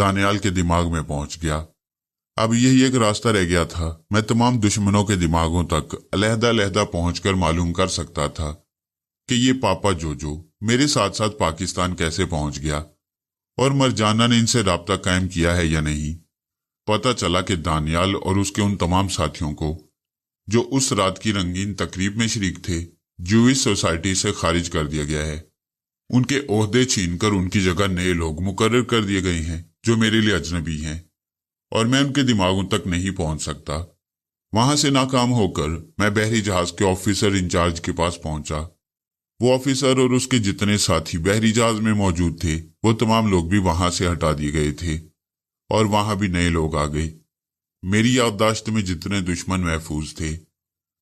दानियाल के दिमाग में पहुंच गया। अब यही एक रास्ता रह गया था। मैं तमाम दुश्मनों के दिमागों तक अलहदा-अलहदा पहुंचकर मालूम कर सकता था कि ये पापा जोजो मेरे साथ साथ पाकिस्तान कैसे पहुंच गया और मरजाना ने इनसे राब्ता कायम किया है या नहीं। पता चला कि दानियाल और उसके उन तमाम साथियों को जो उस रात की रंगीन तकरीब में शरीक थे, ज्यूइश सोसाइटी से खारिज कर दिया गया है। उनके ओहदे छीनकर उनकी जगह नए लोग मुकर्रर कर दिए गए हैं जो मेरे लिए अजनबी हैं और मैं उनके दिमागों तक नहीं पहुंच सकता। वहां से नाकाम होकर मैं बहरी जहाज के ऑफिसर इंचार्ज के पास पहुंचा। वो ऑफिसर और उसके जितने साथी बहरी जहाज में मौजूद थे, वो तमाम लोग भी वहां से हटा दिए गए थे और वहां भी नए लोग आ गए। मेरी याददाश्त में जितने दुश्मन महफूज थे,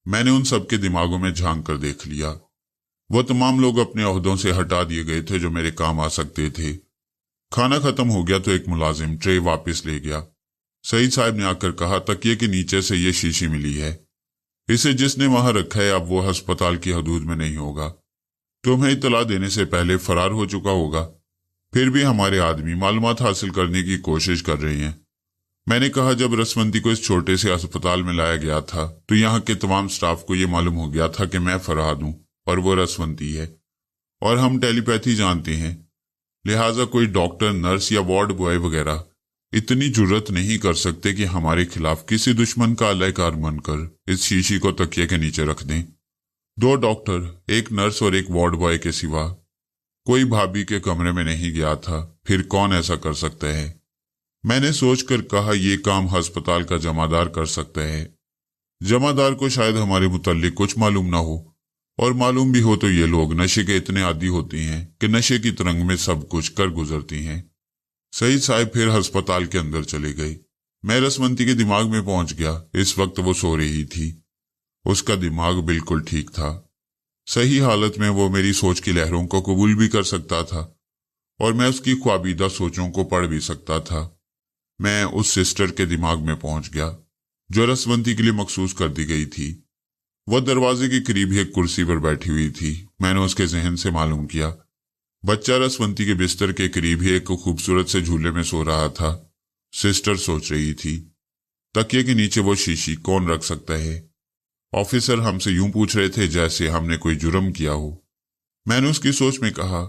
मैंने उन सबके दिमागों में झांक कर देख लिया। वो तमाम लोग अपने ओहदों से हटा दिए गए थे जो मेरे काम आ सकते थे। खाना खत्म हो गया तो एक मुलाजिम ट्रे वापस ले गया। सईद साहब ने आकर कहा, तकिए के नीचे से ये शीशी मिली है, इसे जिसने वहां रखा है अब वो अस्पताल की हदूद में नहीं होगा। तुम्हें इतला देने से पहले फरार हो चुका होगा। फिर भी हमारे आदमी मालूमात हासिल करने की कोशिश कर रहे हैं। मैंने कहा, जब रसवंती को इस छोटे से अस्पताल में लाया गया था तो यहाँ के तमाम स्टाफ को ये मालूम हो गया था कि मैं फरहाद हूँ और वो रसवंती है और हम टेलीपैथी जानते हैं। लिहाजा कोई डॉक्टर, नर्स या वार्ड बॉय वगैरह इतनी जुर्रत नहीं कर सकते कि हमारे खिलाफ किसी दुश्मन का अलहकार बनकर इस शीशी को तकिए के नीचे रख दें। 2 डॉक्टर, 1 नर्स और 1 वार्ड बॉय के सिवा कोई भाभी के कमरे में नहीं गया था। फिर कौन ऐसा कर सकता है? मैंने सोचकर कहा, ये काम अस्पताल का जमादार कर सकता है। जमादार को शायद हमारे मुतल्लिक कुछ मालूम ना हो, और मालूम भी हो तो ये लोग नशे के इतने आदी होते हैं कि नशे की तरंग में सब कुछ कर गुजरती हैं। सईद साहब फिर अस्पताल के अंदर चले गए। मैं रसवंती के दिमाग में पहुंच गया। इस वक्त वो सो रही थी। उसका दिमाग बिल्कुल ठीक था। सही हालत में वो मेरी सोच की लहरों को कबूल भी कर सकता था और मैं उसकी ख्वाबीदा सोचों को पढ़ भी सकता था। मैं उस सिस्टर के दिमाग में पहुंच गया जो रसवंती के लिए मखसूस कर दी गई थी। वह दरवाजे के करीब एक कुर्सी पर बैठी हुई थी। मैंने उसके जहन से मालूम किया। बच्चा रसवंती के बिस्तर के करीब ही एक खूबसूरत से झूले में सो रहा था। सिस्टर सोच रही थी, तकिए के नीचे वो शीशी कौन रख सकता है? ऑफिसर हमसे यूं पूछ रहे थे जैसे हमने कोई जुर्म किया हो। मैंने उसकी सोच में कहा,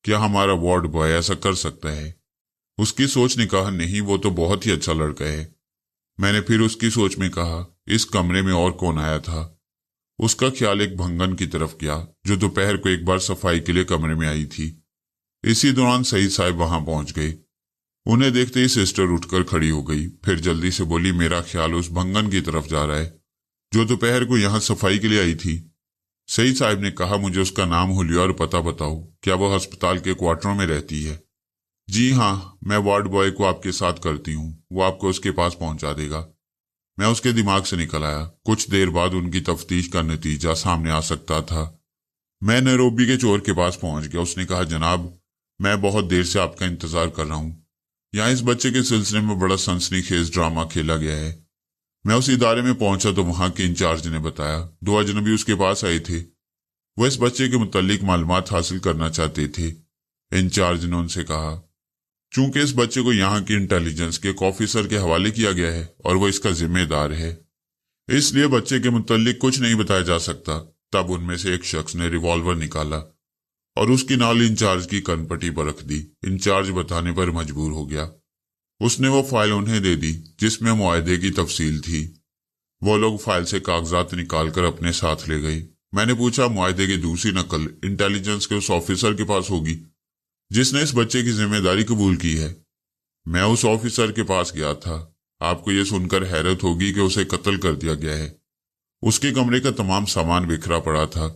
क्या हमारा वार्ड बॉय ऐसा कर सकता है? उसकी सोच ने कहा, नहीं, वो तो बहुत ही अच्छा लड़का है। मैंने फिर उसकी सोच में कहा, इस कमरे में और कौन आया था? उसका ख्याल एक भंगन की तरफ गया जो दोपहर को एक बार सफाई के लिए कमरे में आई थी। इसी दौरान सईद साहब वहां पहुंच गए। उन्हें देखते ही सिस्टर उठकर खड़ी हो गई। फिर जल्दी से बोली, मेरा ख्याल उस भंगन की तरफ जा रहा है जो दोपहर को यहां सफाई के लिए आई थी। सईद साहब ने कहा, मुझे उसका नाम, हुलिया और पता बताओ। क्या वो अस्पताल के क्वार्टरों में रहती है? जी हाँ, मैं वार्ड बॉय को आपके साथ करती हूँ, वो आपको उसके पास पहुंचा देगा। मैं उसके दिमाग से निकल आया। कुछ देर बाद उनकी तफ्तीश का नतीजा सामने आ सकता था। मैं नैरोबी के चोर के पास पहुंच गया। उसने कहा, जनाब, मैं बहुत देर से आपका इंतजार कर रहा हूं। यहाँ इस बच्चे के सिलसिले में बड़ा सनसनीखेज ड्रामा खेला गया है। मैं उस इदारे में पहुंचा तो वहां के इंचार्ज ने बताया 2 अजनबी उसके पास आए थे। वो इस बच्चे के मुतालिक मालूमात हासिल करना चाहते थे। इंचार्ज ने उनसे कहा, चूंकि इस बच्चे को यहाँ की इंटेलिजेंस के एक ऑफिसर के हवाले किया गया है और वो इसका जिम्मेदार है, इसलिए बच्चे के मुतालिक कुछ नहीं बताया जा सकता। तब उनमें से एक शख्स ने रिवॉल्वर निकाला और उसकी नाल इंचार्ज की कनपट्टी पर रख दी। इंचार्ज बताने पर मजबूर हो गया। उसने वो फाइल उन्हें दे दी जिसमें मुआहदे की तफसील थी। वो लोग फाइल से कागजात निकालकर अपने साथ ले गए। मैंने पूछा, मुआहदे की दूसरी नकल इंटेलिजेंस के उस ऑफिसर के पास होगी जिसने इस बच्चे की जिम्मेदारी कबूल की है? मैं उस ऑफिसर के पास गया था। आपको यह सुनकर हैरत होगी कि उसे कत्ल कर दिया गया है। उसके कमरे का तमाम सामान बिखरा पड़ा था।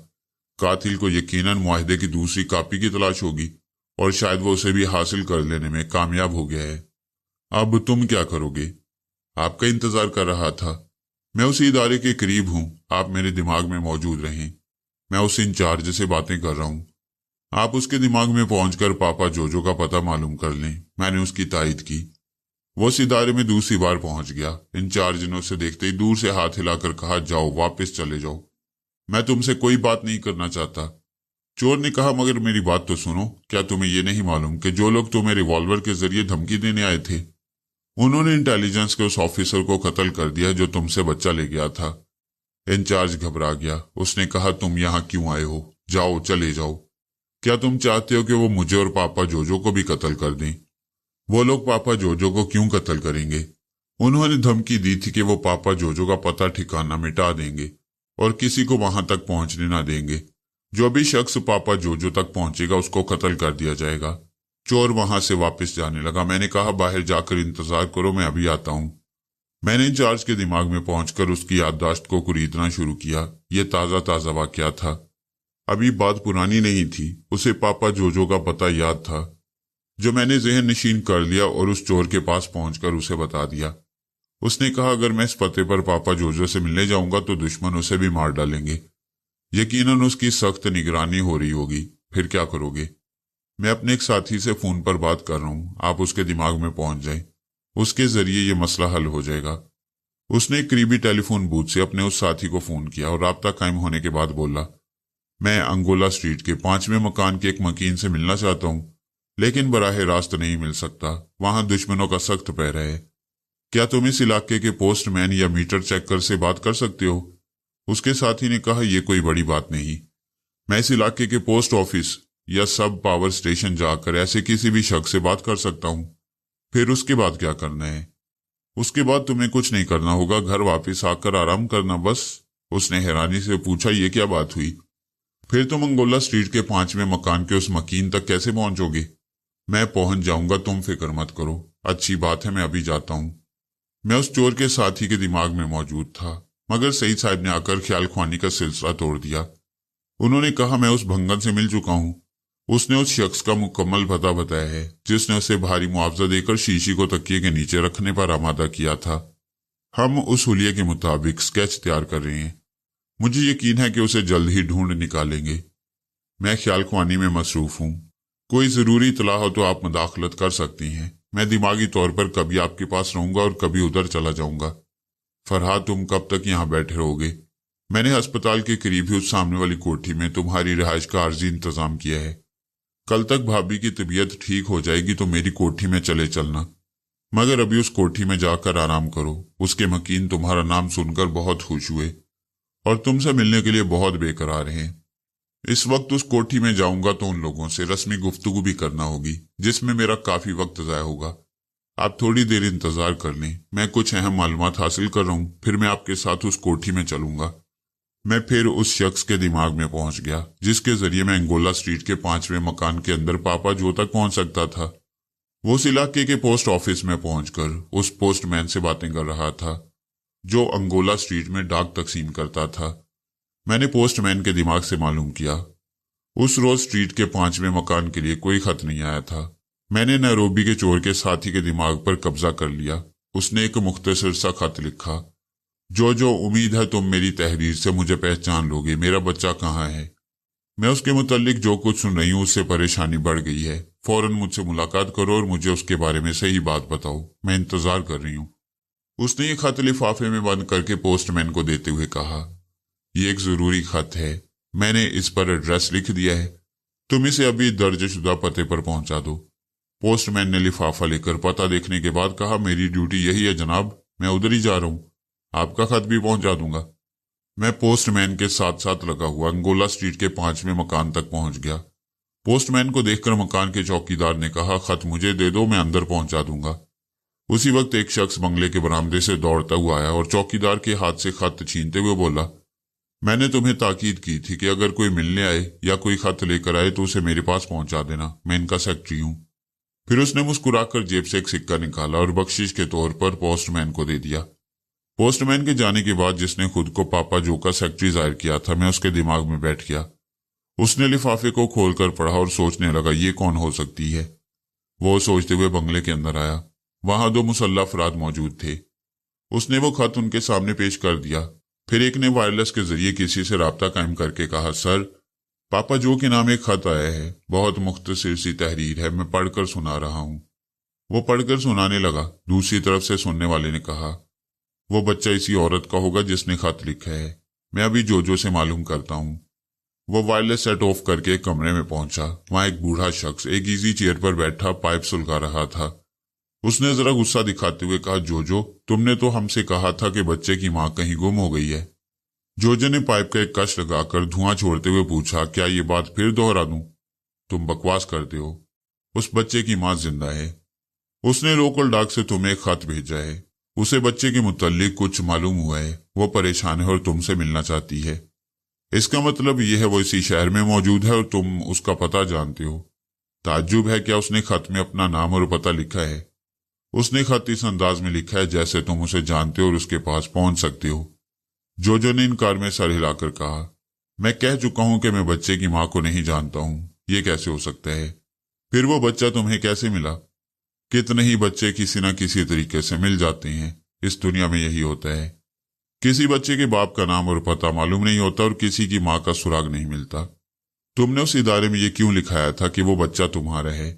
कातिल को यकीनन मुआहदे की दूसरी कॉपी की तलाश होगी और शायद वो उसे भी हासिल कर लेने में कामयाब हो गया है। अब तुम क्या करोगे? आपका इंतजार कर रहा था। मैं उसी इदारे के करीब हूं। आप मेरे दिमाग में मौजूद रहें। मैं उस इंचार्ज से बातें कर रहा हूं। आप उसके दिमाग में पहुंचकर पापा जोजो का पता मालूम कर लें। मैंने उसकी तायद की। वो उस इदारे में दूसरी बार पहुंच गया। इंचार्ज ने उसे देखते ही दूर से हाथ हिलाकर कहा, जाओ, वापस चले जाओ। मैं तुमसे कोई बात नहीं करना चाहता। चोर ने कहा, मगर मेरी बात तो सुनो, क्या तुम्हें यह नहीं मालूम कि जो लोग तुम्हें रिवॉल्वर के जरिए धमकी देने आए थे, उन्होंने इंटेलिजेंस के उस ऑफिसर को कत्ल कर दिया जो तुमसे बच्चा ले गया था। इंचार्ज घबरा गया। उसने कहा, तुम यहाँ क्यों आए हो? जाओ, चले जाओ। क्या तुम चाहते हो कि वो मुझे और पापा जोजो को भी कत्ल कर दें? वो लोग पापा जोजो को क्यों कत्ल करेंगे? उन्होंने धमकी दी थी कि वो पापा जोजो का पता ठिकाना मिटा देंगे और किसी को वहां तक पहुंचने ना देंगे। जो भी शख्स पापा जोजो तक पहुंचेगा उसको कत्ल कर दिया जाएगा। चोर वहां से वापस जाने लगा। मैंने कहा, बाहर जाकर इंतजार करो, मैं अभी आता हूं। मैंने इंचार्ज के दिमाग में पहुंचकर उसकी याददाश्त को कुरीदना शुरू किया। यह ताजा ताजा वाकया था, अभी बात पुरानी नहीं थी। उसे पापा जोजो का पता याद था, जो मैंने ज़हन नशीन कर लिया और उस चोर के पास पहुंचकर उसे बता दिया। उसने कहा, अगर मैं इस पते पर पापा जोजो से मिलने जाऊंगा तो दुश्मन उसे भी मार डालेंगे। यकीनन उसकी सख्त निगरानी हो रही होगी। फिर क्या करोगे? मैं अपने एक साथी से फोन पर बात कर रहा हूं, आप उसके दिमाग में पहुंच जाएं। उसके जरिए ये मसला हल हो जाएगा। उसने एक करीबी टेलीफोन बूथ से अपने उस साथी को फोन किया और राब्ता कायम होने के बाद बोला, मैं अंगोला स्ट्रीट के 5वें मकान के एक मकीन से मिलना चाहता हूं, लेकिन बराह रास्त नहीं मिल सकता। वहां दुश्मनों का सख्त पहरा है। क्या तुम इस इलाके के पोस्टमैन या मीटर चेकर से बात कर सकते हो? उसके साथी ने कहा, यह कोई बड़ी बात नहीं। मैं इस इलाके के पोस्ट ऑफिस या सब पावर स्टेशन जाकर ऐसे किसी भी शख्स से बात कर सकता हूं। फिर उसके बाद क्या करना है? उसके बाद तुम्हें कुछ नहीं करना होगा, घर वापस आकर आराम करना बस। उसने हैरानी से पूछा, ये क्या बात हुई? फिर तुम अंगोला स्ट्रीट के 5वें मकान के उस मकीन तक कैसे पहुंचोगे? मैं पहुंच जाऊंगा, तुम फिक्र मत करो। अच्छी बात है, मैं अभी जाता हूं। मैं उस चोर के साथी के दिमाग में मौजूद था, मगर सईद साहब ने आकर ख्याल ख्वानी का सिलसिला तोड़ दिया। उन्होंने कहा, मैं उस भंगन से मिल चुका हूं। उसने उस शख्स का मुकम्मल पता बताया है जिसने उसे भारी मुआवजा देकर शीशी को तकिए के नीचे रखने पर आमादा किया था। हम उस हुलिये के मुताबिक स्केच तैयार कर रहे हैं। मुझे यकीन है कि उसे जल्द ही ढूंढ निकालेंगे। मैं ख्याल ख्वानी में मसरूफ हूं। कोई जरूरी इतला हो तो आप मुदाखलत कर सकती हैं। मैं दिमागी तौर पर कभी आपके पास रहूंगा और कभी उधर चला जाऊंगा। फरहाद, तुम कब तक यहाँ बैठे रहोगे? मैंने अस्पताल के करीब ही उस सामने वाली कोठी में तुम्हारी रिहाइश का आर्जी इंतजाम किया है। कल तक भाभी की तबीयत ठीक हो जाएगी तो मेरी कोठी में चले चलना, मगर अभी उस कोठी में जाकर आराम करो। उसके मकीन तुम्हारा नाम सुनकर बहुत खुश हुए और तुमसे मिलने के लिए बहुत बेकरार हैं। इस वक्त उस कोठी में जाऊंगा तो उन लोगों से रस्मी गुफ्तगू भी करना होगी, जिसमें मेरा काफी वक्त ज़ाया होगा। आप थोड़ी देर इंतजार कर लें, मैं कुछ अहम मालूमात हासिल कर रहा हूं, फिर मैं आपके साथ उस कोठी में चलूंगा। मैं फिर उस शख्स के दिमाग में पहुंच गया जिसके जरिए मैं अंगोला स्ट्रीट के 5वें मकान के अंदर पापा जो तक पहुंच सकता था। वो उस इलाके के पोस्ट ऑफिस में पहुंचकर उस पोस्टमैन से बातें कर रहा था जो अंगोला स्ट्रीट में डाक तकसीम करता था। मैंने पोस्टमैन के दिमाग से मालूम किया, उस रोज स्ट्रीट के 5वें मकान के लिए कोई खत नहीं आया था। मैंने नैरोबी के चोर के साथी के दिमाग पर कब्जा कर लिया। उसने एक मुख्तसर सा खत लिखा, जो उम्मीद है तुम मेरी तहरीर से मुझे पहचान लोगे। मेरा बच्चा कहाँ है? मैं उसके मुतल्लिक जो कुछ सुन रही हूँ उससे परेशानी बढ़ गई है। फौरन मुझसे मुलाकात करो और मुझे उसके बारे में सही बात बताओ। मैं इंतजार कर रही हूँ। उसने ये खत लिफाफे में बंद करके पोस्टमैन को देते हुए कहा, ये एक जरूरी खत है। मैंने इस पर एड्रेस लिख दिया है। तुम इसे अभी दर्जशुदा पते पर पहुंचा दो। पोस्टमैन ने लिफाफा लेकर पता देखने के बाद कहा, मेरी ड्यूटी यही है जनाब, मैं उधर ही जा रहा हूँ। आपका खत भी पहुंचा दूंगा। मैं पोस्टमैन के साथ साथ लगा हुआ अंगोला स्ट्रीट के 5वें मकान तक पहुंच गया। पोस्टमैन को देखकर मकान के चौकीदार ने कहा, खत मुझे दे दो, मैं अंदर पहुंचा दूंगा। उसी वक्त एक शख्स बंगले के बरामदे से दौड़ता हुआ आया और चौकीदार के हाथ से खत छीनते हुए बोला, मैंने तुम्हें ताकीद की थी कि अगर कोई मिलने आए या कोई खत लेकर आए तो उसे मेरे पास पहुंचा देना। मैं इनका सेक्रेटरी हूं। फिर उसने मुस्कुराकर जेब से एक सिक्का निकाला और बख्शिश के तौर पर पोस्टमैन को दे दिया। पोस्टमैन के जाने के बाद जिसने खुद को पापा जो का सेक्रेटरी जाहिर किया था, मैं उसके दिमाग में बैठ गया। उसने लिफाफे को खोलकर पढ़ा और सोचने लगा, ये कौन हो सकती है। वो सोचते हुए बंगले के अंदर आया। वहां 2 मुसल्लह अफराद मौजूद थे। उसने वो खत उनके सामने पेश कर दिया। फिर एक ने वायरलेस के जरिए किसी से राब्ता कायम करके कहा, सर, पापा जो के नाम एक खत आया है, बहुत मुख्तसर सी तहरीर है, मैं पढ़कर सुना रहा हूं। वो पढ़कर सुनाने लगा। दूसरी तरफ से सुनने वाले ने कहा, वो बच्चा इसी औरत का होगा जिसने खत लिखा है। मैं अभी जोजो से मालूम करता हूं। وہ وائرلیس سیٹ آف کرके کمرے میں پہنچا۔ وہاں ایک بوڑھا شخص ایک ایزی چیئر پر بیٹھا پائپ سلگا رہا تھا۔ اس نے ذرا غصہ دکھاتے ہوئے کہا، جوجو، تم نے تو ہم سے کہا تھا کہ بچے کی ماں کہیں گم ہو گئی ہے۔ جوجو نے پائپ کا ایک کش لگا کر دھواں چھوڑتے ہوئے پوچھا، کیا یہ بات پھر دہرا دوں؟ تم بکواس کرتے ہو، اس بچے کی ماں زندہ ہے۔ اس نے لوکل ڈاک سے تمہیں ایک خط بھیجا ہے۔ اسے بچے کے متعلق کچھ معلوم ہوا ہے، وہ پریشان ہے اور تم سے ملنا چاہتی ہے۔ اس کا مطلب یہ ہے وہ اسی شہر میں موجود ہے اور تم اس کا پتہ جانتے ہو۔ تعجب ہے، کیا اس نے خط میں اپنا نام اور پتہ لکھا ہے؟ اس نے خط اس انداز میں لکھا ہے جیسے تم اسے جانتے ہو اور اس کے پاس پہنچ سکتے ہو۔ جوجو نے انکار میں سر ہلا کر کہا، میں کہہ چکا ہوں کہ میں بچے کی ماں کو نہیں جانتا ہوں، یہ کیسے ہو سکتا ہے؟ پھر وہ بچہ تمہیں کیسے ملا؟ کتنے ہی بچے کسی نہ کسی طریقے سے مل جاتے ہیں، اس دنیا میں یہی ہوتا ہے۔ کسی بچے کے باپ کا نام اور پتہ معلوم نہیں ہوتا اور کسی کی ماں کا سراغ نہیں ملتا۔ تم نے اس ادارے میں یہ کیوں لکھایا تھا کہ وہ بچہ تمہارا ہے؟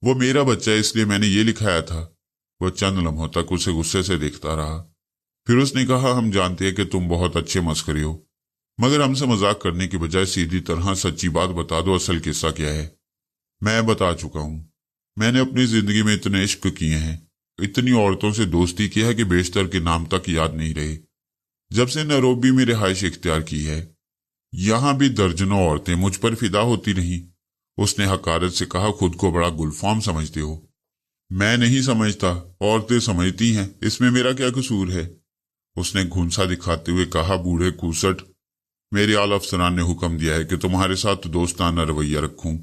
وہ میرا بچہ ہے، اس لیے میں نے یہ لکھایا تھا۔ وہ چند لمحوں تک اسے غصے سے دیکھتا رہا، پھر اس نے کہا، ہم جانتے ہیں کہ تم بہت اچھے مسخرے ہو، مگر ہم سے مذاق کرنے کی بجائے سیدھی طرح سچی بات بتا دو، اصل قصہ کیا ہے؟ میں بتا چکا ہوں، میں نے اپنی زندگی میں اتنے عشق کیے ہیں، اتنی عورتوں سے دوستی کی ہے کہ بیشتر کے نام تک یاد نہیں رہے۔ جب سے نیروبی میں رہائش اختیار کی ہے، یہاں بھی درجنوں عورتیں مجھ پر فدا ہوتی رہیں۔ اس نے حقارت سے کہا، خود کو بڑا گلفام سمجھتے ہو۔ میں نہیں سمجھتا، عورتیں سمجھتی ہیں، اس میں میرا کیا قصور ہے؟ اس نے گھنسا دکھاتے ہوئے کہا، بوڑھے کوسٹ، میرے اعلی افسران نے حکم دیا ہے کہ تمہارے ساتھ دوستانہ رویہ رکھوں،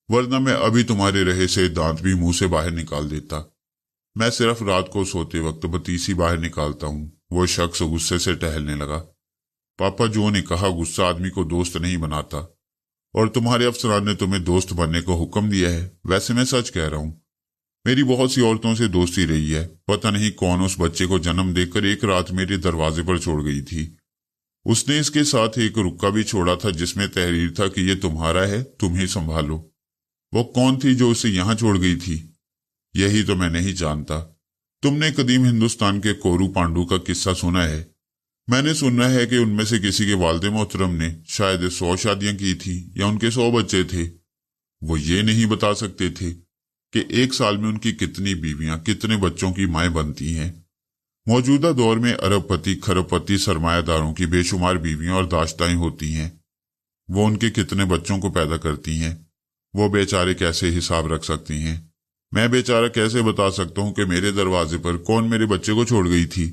ورنہ میں ابھی تمہارے رہے سے دانت بھی منہ سے باہر نکال دیتا۔ میں صرف رات کو سوتے وقت بتیسی باہر نکالتا ہوں۔ وہ شخص غصے سے ٹہلنے لگا۔ پاپا جو نے کہا، غصہ آدمی کو دوست نہیں بناتا، اور تمہارے افسران نے تمہیں دوست بننے کو حکم دیا ہے۔ ویسے میں سچ کہہ رہا ہوں، میری بہت سی عورتوں سے دوستی رہی ہے، پتہ نہیں کون اس بچے کو جنم دے کر ایک رات میرے دروازے پر چھوڑ گئی تھی۔ اس نے اس کے ساتھ ایک رکا بھی چھوڑا تھا جس میں تحریر تھا کہ یہ تمہارا ہے، تم ہی سنبھالو۔ وہ کون تھی جو اسے یہاں چھوڑ گئی تھی؟ یہی تو میں نہیں جانتا۔ تم نے قدیم ہندوستان کے کورو پانڈو کا قصہ سنا ہے؟ میں نے سنا ہے کہ ان میں سے کسی کے والد محترم نے شاید 100 شادیاں کی تھی یا ان کے 100 بچے تھے۔ وہ یہ نہیں بتا سکتے تھے کہ ایک سال میں ان کی کتنی بیویاں، کتنے بچوں کی مائیں بنتی ہیں۔ موجودہ دور میں ارب پتی، کھرب پتی سرمایہ داروں کی بے شمار بیویاں اور داشتائیں ہوتی ہیں۔ وہ ان کے کتنے بچوں کو پیدا کرتی ہیں، وہ بیچارے کیسے حساب رکھ سکتے ہیں؟ میں بیچارہ کیسے بتا سکتا ہوں کہ میرے دروازے پر کون میرے بچے کو چھوڑ گئی تھی؟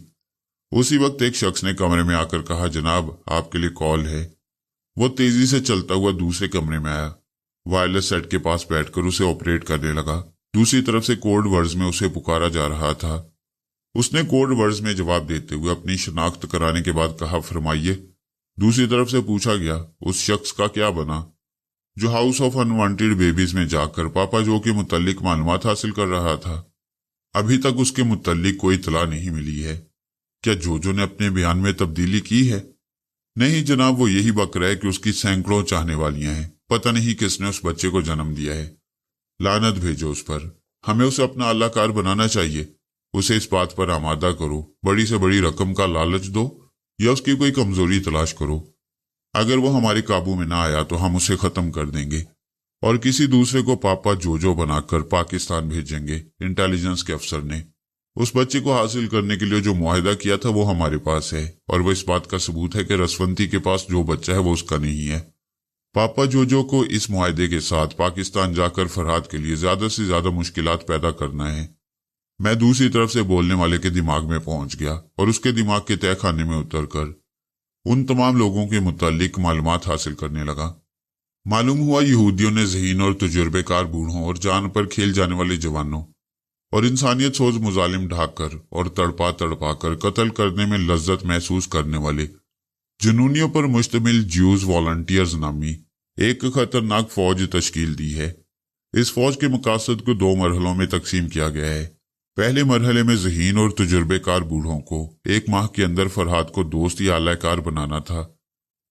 اسی وقت ایک شخص نے کمرے میں آ کر کہا، جناب آپ کے لیے کال ہے۔ وہ تیزی سے چلتا ہوا دوسرے کمرے میں آیا، وائرلیس سیٹ کے پاس بیٹھ کر اسے آپریٹ کرنے لگا۔ دوسری طرف سے کوڈ ورڈز میں اسے پکارا جا رہا تھا۔ اس نے کوڈ ورڈز میں جواب دیتے ہوئے اپنی شناخت کرانے کے بعد کہا، فرمائیے۔ دوسری طرف سے پوچھا گیا، اس شخص کا کیا بنا جو ہاؤس آف انوانٹیڈ بیبیز میں جا کر پاپا جو کے متعلق معلومات حاصل کر رہا تھا؟ ابھی تک اس کے متعلق کوئی اطلاع نہیں ملی ہے۔ کیا جوجو نے اپنے بیان میں تبدیلی کی ہے؟ نہیں جناب، وہ یہی بک رہا ہے کہ اس کی سینکڑوں چاہنے والیاں ہیں، پتہ نہیں کس نے اس بچے کو جنم دیا ہے۔ لعنت بھیجو اس پر، ہمیں اسے اپنا اللہ کار بنانا چاہیے۔ اسے اس بات پر آمادہ کرو، بڑی سے بڑی رقم کا لالچ دو یا اس کی کوئی کمزوری تلاش کرو۔ اگر وہ ہمارے قابو میں نہ آیا تو ہم اسے ختم کر دیں گے اور کسی دوسرے کو پاپا جوجو بنا کر پاکستان بھیجیں گے۔ انٹیلیجنس کے افسر نے اس بچے کو حاصل کرنے کے لیے جو معاہدہ کیا تھا وہ ہمارے پاس ہے، اور وہ اس بات کا ثبوت ہے کہ رسونتی کے پاس جو بچہ ہے وہ اس کا نہیں ہے۔ پاپا جوجو کو اس معاہدے کے ساتھ پاکستان جا کر فرحات کے لیے زیادہ سے زیادہ مشکلات پیدا کرنا ہے۔ میں دوسری طرف سے بولنے والے کے دماغ میں پہنچ گیا اور اس کے دماغ کے تہہ خانے میں اتر کر ان تمام لوگوں کے متعلق معلومات حاصل کرنے لگا۔ معلوم ہوا یہودیوں نے ذہین اور تجربے کار بوڑھوں اور جان پر کھیل جانے والے جوانوں اور انسانیت سوز مظالم ڈھاک کر اور تڑپا تڑپا کر قتل کرنے میں لذت محسوس کرنے والے جنونیوں پر مشتمل جیوز والنٹیئرز نامی ایک خطرناک فوج تشکیل دی ہے۔ اس فوج کے مقاصد کو 2 مرحلوں میں تقسیم کیا گیا ہے۔ پہلے مرحلے میں ذہین اور تجربے کار بوڑھوں کو 1 ماہ کے اندر فرحات کو دوست یا اعلی کار بنانا تھا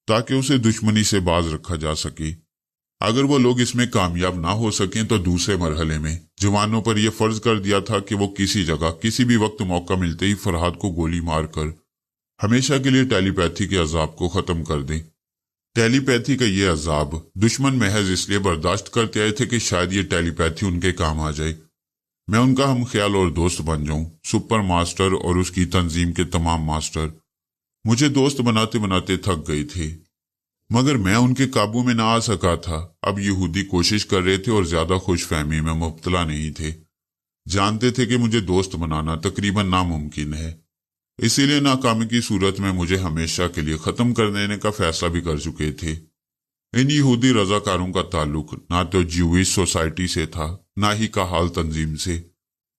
تاکہ اسے دشمنی سے باز رکھا جا سکے۔ اگر وہ لوگ اس میں کامیاب نہ ہو سکیں تو دوسرے مرحلے میں جوانوں پر یہ فرض کر دیا تھا کہ وہ کسی جگہ کسی بھی وقت موقع ملتے ہی فرحات کو گولی مار کر ہمیشہ کے لیے ٹیلی پیتھی کے عذاب کو ختم کر دیں۔ टेलीपैथी का ये अजाब दुश्मन महज इसलिए बर्दाश्त करते आए थे कि शायद ये टेलीपैथी उनके काम आ जाए, मैं उनका हम ख्याल और दोस्त बन जाऊं। सुपर मास्टर और उसकी तंजीम के तमाम मास्टर मुझे दोस्त बनाते बनाते थक गए थे, मगर मैं उनके काबू में ना आ सका था। अब यहूदी कोशिश कर रहे थे और ज्यादा खुशफहमी में मुब्तला नहीं थे। जानते थे कि मुझे दोस्त बनाना तकरीबन नामुमकिन है, इसीलिए नाकामी की सूरत में मुझे हमेशा के लिए खत्म कर देने का फैसला भी कर चुके थे। इन यहूदी रजाकारों का ताल्लुक ना तो ज्यूइश सोसाइटी से था, ना ही काहाल तंजीम से।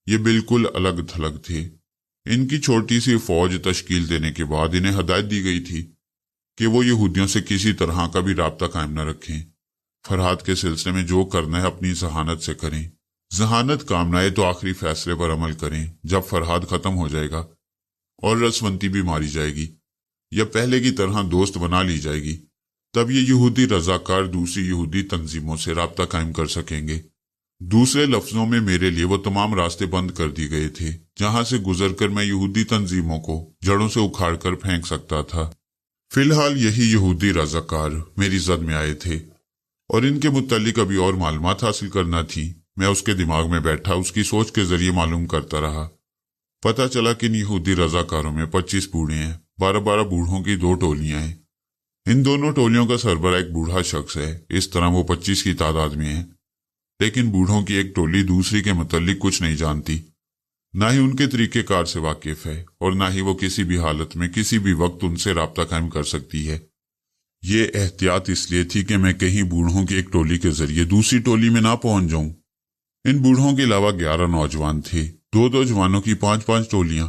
ये बिल्कुल अलग थलग थे। इनकी छोटी सी फौज तश्कील देने के बाद इन्हें हदायत दी गई थी कि वो यहूदियों से किसी तरह का भी राब्ता कायम न रखें। फरहाद के सिलसिले में जो करना है अपनी जहानत से करें। जहानत कामनाए तो आखिरी फैसले पर अमल करें। जब फरहाद खत्म हो जाएगा और रसवंती भी मारी जाएगी या पहले की तरह दोस्त बना ली जाएगी, तब ये यहूदी रजाकार दूसरी यहूदी तंजीमों से राब्ता कायम कर सकेंगे। दूसरे लफ्जों में मेरे लिए वो तमाम रास्ते बंद कर दिए गए थे जहां से गुजरकर मैं यहूदी तंजीमों को जड़ों से उखाड़ कर फेंक सकता था। फिलहाल यही यहूदी रजाकार मेरी जद में आए थे और इनके मुत्तलिक अभी और मालूमात हासिल करना थी। मैं उसके दिमाग में बैठा उसकी सोच के जरिए मालूम करता रहा। पता चला कि इन यहूदी रजाकारों में 25 बूढ़े हैं। 12-12 बूढ़ों की 2 टोलियां हैं। इन दोनों टोलियों का सरबरा एक बूढ़ा शख्स है। इस तरह वो 25 की तादाद में है, लेकिन बूढ़ों की एक टोली दूसरी के मुतल्लिक कुछ नहीं जानती, ना ही उनके तरीकेकार से वाकिफ है और ना ही वो किसी भी हालत में किसी भी वक्त उनसे राब्ता कायम कर सकती है। ये एहतियात इसलिए थी कि मैं कहीं बूढ़ों की एक टोली के जरिए दूसरी टोली में ना पहुंच जाऊं। इन बूढ़ों के अलावा 11 नौजवान थे। 2-2 जवानों की 5-5 टोलियां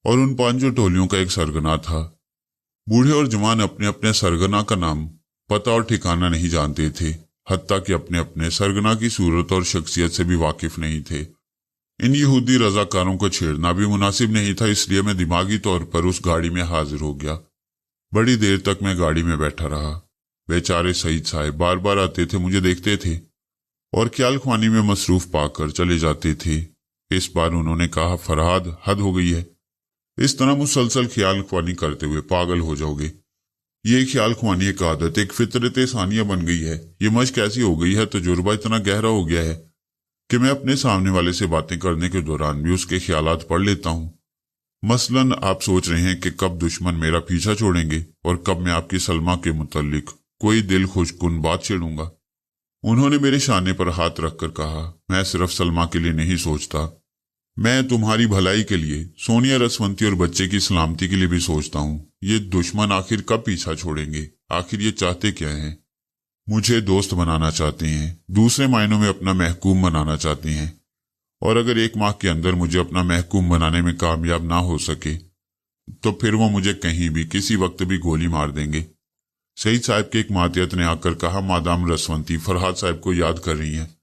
और उन 5 टोलियों का एक सरगना था। बूढ़े और जवान अपने अपने सरगना का नाम, पता और ठिकाना नहीं जानते थे, हत्ता कि अपने अपने सरगना की सूरत और शख्सियत से भी वाकिफ नहीं थे। इन यहूदी रजाकारों को छेड़ना भी मुनासिब नहीं था, इसलिए मैं दिमागी तौर पर उस गाड़ी में हाजिर हो गया। बड़ी देर तक मैं गाड़ी में बैठा रहा। बेचारे सईद साहब बार बार आते थे, मुझे देखते थे और ख्याल ख्वानी में मसरूफ पाकर चले जाते थे। इस बार उन्होंने कहा, फरहाद हद हो गई है, इस तरह मुसलसल ख्याल ख्वानी करते हुए पागल हो जाओगे। ये ख्याल ख्वानी एक आदत, एक फितरत सानिया बन गई है। ये मश्क ऐसी हो गई है, तजुर्बा इतना गहरा हो गया है कि मैं अपने सामने वाले से बातें करने के दौरान भी उसके ख्यालात पढ़ लेता हूँ। मसलन आप सोच रहे हैं कि कब दुश्मन मेरा पीछा छोड़ेंगे और कब मैं आपकी सलमा के मुतल्लिक कोई दिल खुशकुन बात छेड़ूंगा। उन्होंने मेरे शाने पर हाथ रखकर कहा, मैं सिर्फ सलमा के लिए नहीं सोचता, मैं तुम्हारी भलाई के लिए, सोनिया रसवंती और बच्चे की सलामती के लिए भी सोचता हूँ। ये दुश्मन आखिर कब पीछा छोड़ेंगे? आखिर ये चाहते क्या हैं? मुझे दोस्त बनाना चाहते हैं, दूसरे मायनों में अपना महकूम बनाना चाहते हैं, और अगर 1 माह के अंदर मुझे अपना महकूम बनाने में कामयाब ना हो सके तो फिर वो मुझे कहीं भी किसी वक्त भी गोली मार देंगे। सईद साहब के एक मातियत ने आकर कहा, मादाम रसवंती फरहाद साहब को याद कर रही हैं।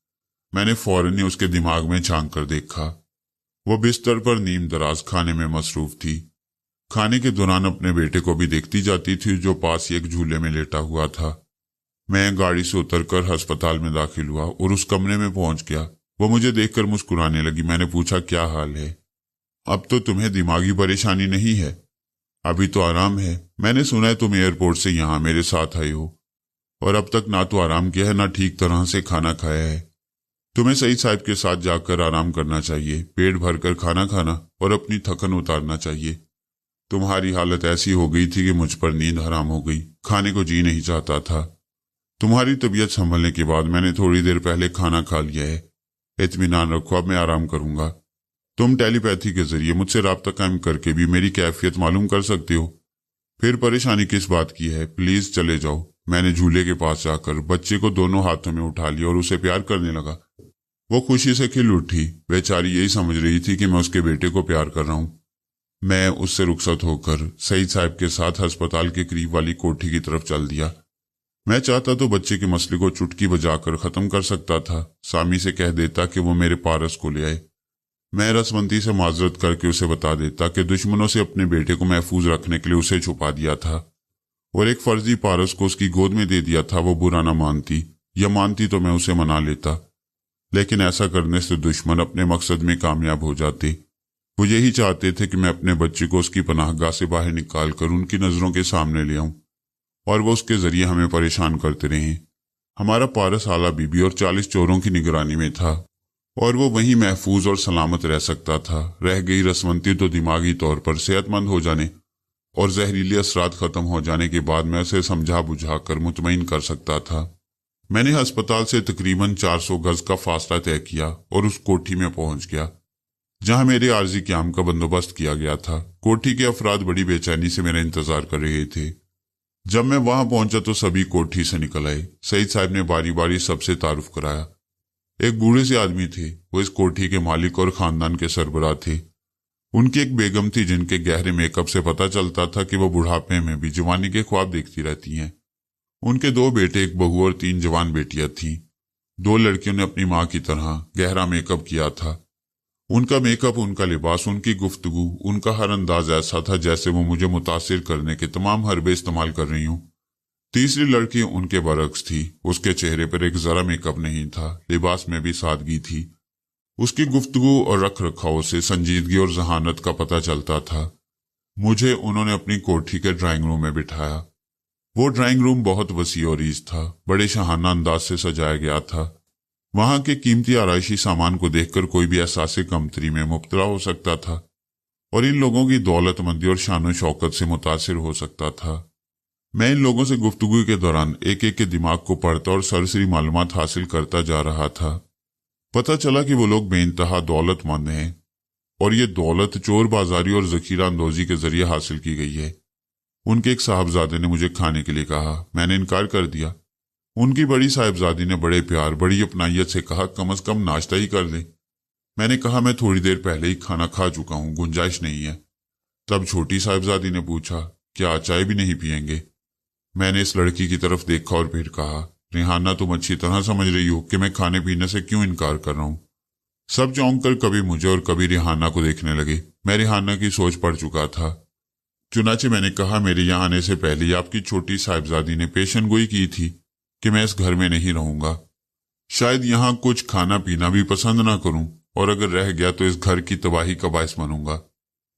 मैंने फौरन ही उसके दिमाग में झांक कर देखा। वो बिस्तर पर नीम दराज खाने में मसरूफ थी। खाने के दौरान अपने बेटे को भी देखती जाती थी जो पास ही एक झूले में लेटा हुआ था। मैं गाड़ी से उतरकर अस्पताल में दाखिल हुआ और उस कमरे में पहुंच गया। वो मुझे देखकर मुस्कुराने लगी। मैंने पूछा, क्या हाल है? अब तो तुम्हें दिमागी परेशानी नहीं है? अभी तो आराम है। मैंने सुना है तुम एयरपोर्ट से यहाँ मेरे साथ आए हो और अब तक ना तो आराम किया है ना ठीक तरह से खाना खाया है। तुम्हें सईद साहब के साथ जाकर आराम करना चाहिए, पेट भरकर खाना खाना और अपनी थकन उतारना चाहिए। तुम्हारी हालत ऐसी हो गई थी कि मुझ पर नींद हराम हो गई, खाने को जी नहीं चाहता था। तुम्हारी तबीयत संभलने के बाद मैंने थोड़ी देर पहले खाना खा लिया है। इत्मीनान रखो, अब मैं आराम करूंगा। तुम टेलीपैथी के जरिए मुझसे राब्ता कायम करके भी मेरी कैफियत मालूम कर सकते हो। फिर परेशानी किस बात की है? प्लीज चले जाओ। मैंने झूले के पास जाकर बच्चे को दोनों हाथों में उठा लिया और उसे प्यार करने लगा। वो खुशी से खिल उठी। बेचारी यही समझ रही थी कि मैं उसके बेटे को प्यार कर रहा हूं। मैं उससे रुखसत होकर सईद साहब के साथ अस्पताल के करीब वाली कोठी की तरफ चल दिया। मैं चाहता तो बच्चे के मसले को चुटकी बजाकर खत्म कर सकता था। सामी से कह देता कि वो मेरे पारस को ले आए। मैं रसवंती से माजरत करके उसे बता देता कि दुश्मनों से अपने बेटे को महफूज रखने के लिए उसे छुपा दिया था और एक फर्जी पारस को उसकी गोद में दे दिया था। वो बुरा न मानती, या मानती तो मैं उसे मना लेता, लेकिन ऐसा करने से दुश्मन अपने मकसद में कामयाब हो जाते। वो यही चाहते थे कि मैं अपने बच्चे को उसकी पनाहगाह से बाहर निकाल कर उनकी नजरों के सामने ले आऊं और वो उसके जरिए हमें परेशान करते रहे। हमारा 12 साल बीबी और 40 चोरों की निगरानी में था और वो वहीं महफूज और सलामत रह सकता था। रह गई रसवंती तो दिमागी तौर पर सेहतमंद हो जाने और जहरीली असरात खत्म हो जाने के बाद मैं उसे समझा बुझा कर मुतमईन कर सकता था। मैंने अस्पताल से तकरीबन 400 गज का फासला तय किया और उस कोठी में पहुंच गया जहां मेरे आर्जी क़याम का बंदोबस्त किया गया था। कोठी के अफराद बड़ी बेचैनी से मेरा इंतजार कर रहे थे। जब मैं वहां पहुंचा तो सभी कोठी से निकल आए। सईद साहब ने बारी बारी सबसे तारुफ कराया। एक बूढ़े से आदमी थे, वो इस कोठी के मालिक और खानदान के सरबराह थे। उनकी एक बेगम थी जिनके गहरे मेकअप से पता चलता था कि वो बुढ़ापे में भी जवानी के ख्वाब देखती रहती हैं। उनके 2 बेटे, एक बहू और 3 जवान बेटियां थीं। 2 लड़कियों ने अपनी मां की तरह गहरा मेकअप किया था। उनका मेकअप, उनका लिबास, उनकी गुफ्तगू, उनका हर अंदाज ऐसा था जैसे वो मुझे मुतासिर करने के तमाम हरबे इस्तेमाल कर रही हूं। तीसरी लड़की उनके बरक्स थी। उसके चेहरे पर एक जरा मेकअप नहीं था, लिबास में भी सादगी थी। उसकी गुफ्तगू और रख रखाव से संजीदगी और जहानत का पता चलता था। मुझे उन्होंने अपनी कोठी के ड्राइंग रूम में बिठाया। वो ड्राइंग रूम बहुत वसी और ईज था, बड़े शाहाना अंदाज से सजाया गया था। वहां के कीमती आराइशी सामान को देखकर कोई भी एहसास कमतरी में मुब्तला हो सकता था और इन लोगों की दौलतमंदी और शान शौकत से मुतासिर हो सकता था। मैं इन लोगों से गुफ्तगू के दौरान एक एक के दिमाग को पढ़ता और सरसरी मालूमात हासिल करता जा रहा था। पता चला कि वो लोग बेइंतहा दौलतमंद हैं और ये दौलत चोर बाजारी और जखीरा अंदोजी के जरिए हासिल की गई है। उनके एक साहबजादे ने मुझे खाने के लिए कहा। मैंने इनकार कर दिया। उनकी बड़ी साहिबजादी ने बड़े प्यार, बड़ी अपनाइयत से कहा, कम से कम नाश्ता ही कर लें। मैंने कहा, मैं थोड़ी देर पहले ही खाना खा चुका हूं, गुंजाइश नहीं है। तब छोटी साहिबजादी ने पूछा, क्या चाय भी नहीं पियेंगे? मैंने इस लड़की की तरफ देखा और फिर कहा, रिहाना, तुम अच्छी तरह समझ रही हो कि मैं खाने पीने से क्यों इनकार कर रहा हूं। सब चौंक कर कभी मुझे और कभी रिहाना को देखने लगे। मैं रिहाना की सोच पड़ चुका था। चुनाचे मैंने कहा, मेरे यहाँ आने से पहले ही आपकी छोटी साहिबजादी ने पेशन गोई की थी कि मैं इस घर में नहीं रहूंगा। शायद यहाँ कुछ खाना पीना भी पसंद ना करूं और अगर रह गया तो इस घर की तबाही का बायस बनूंगा।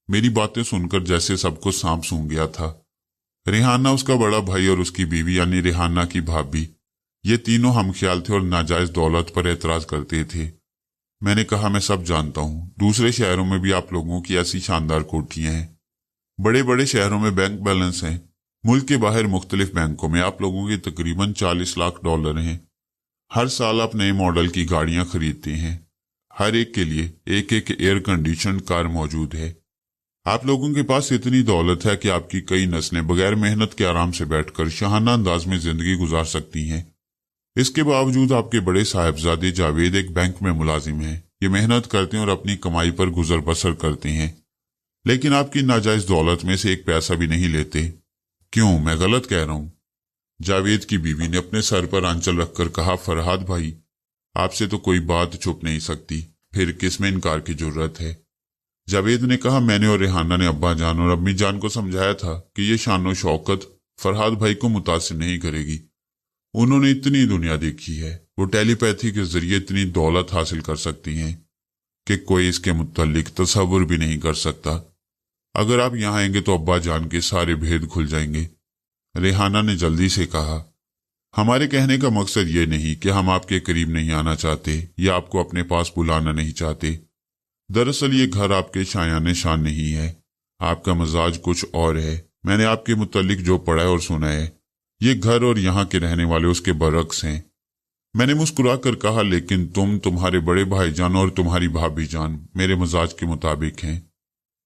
मेरी बातें सुनकर जैसे सबको सांप सूंघ गया था। रिहाना, उसका बड़ा भाई और उसकी बीवी यानी रिहाना की भाभी, ये तीनों हमख्याल थे और नाजायज दौलत पर एतराज करते थे। मैंने कहा, मैं सब जानता हूं, दूसरे शहरों में भी आप लोगों की ऐसी शानदार कोठियां हैं। बड़े बड़े शहरों में बैंक बैलेंस हैं। मुल्क के बाहर मुख्तलिफ बैंकों में आप लोगों के तकरीबन $40 लाख हैं। हर साल आप नए मॉडल की गाड़ियां खरीदते हैं। हर एक के लिए एक एक एयर कंडीशन कार मौजूद है। आप लोगों के पास इतनी दौलत है कि आपकी कई नस्लें बगैर मेहनत के आराम से बैठकर शाहाना अंदाज में जिंदगी गुजार सकती हैं। इसके बावजूद आपके बड़े साहिबजादे जावेद एक बैंक में मुलाजिम हैं। ये मेहनत करते हैं और अपनी कमाई पर गुजर बसर करते हैं, लेकिन आपकी नाजायज दौलत में से एक पैसा भी नहीं लेते। क्यों, मैं गलत कह रहा हूं? जावेद की बीवी ने अपने सर पर आंचल रखकर कहा, फरहाद भाई, आपसे तो कोई बात छुप नहीं सकती, फिर किस में इनकार की जरूरत है? जावेद ने कहा, मैंने और रेहाना ने अब्बा जान और अम्मी जान को समझाया था कि ये शान शौकत फरहाद भाई को मुतासिर नहीं करेगी। उन्होंने इतनी दुनिया देखी है, वो टेलीपैथी के जरिए इतनी दौलत हासिल कर सकती हैं कि कोई इसके मुत्तल्लिक तसव्वुर भी नहीं कर सकता। अगर आप यहाँ आएंगे तो अब्बा जान के सारे भेद खुल जाएंगे। रेहाना ने जल्दी से कहा, हमारे कहने का मकसद ये नहीं कि हम आपके करीब नहीं आना चाहते या आपको अपने पास बुलाना नहीं चाहते। दरअसल ये घर आपके शायाने शान नहीं है, आपका मजाज कुछ और है। मैंने आपके मुत्तल्लिक जो पढ़ा है और सुना है, ये घर और यहाँ के रहने वाले उसके बरक्स हैं। मैंने मुस्कुरा कर कहा, लेकिन तुम्हारे बड़े भाईजान और तुम्हारी भाभी जान मेरे मजाज के मुताबिक हैं।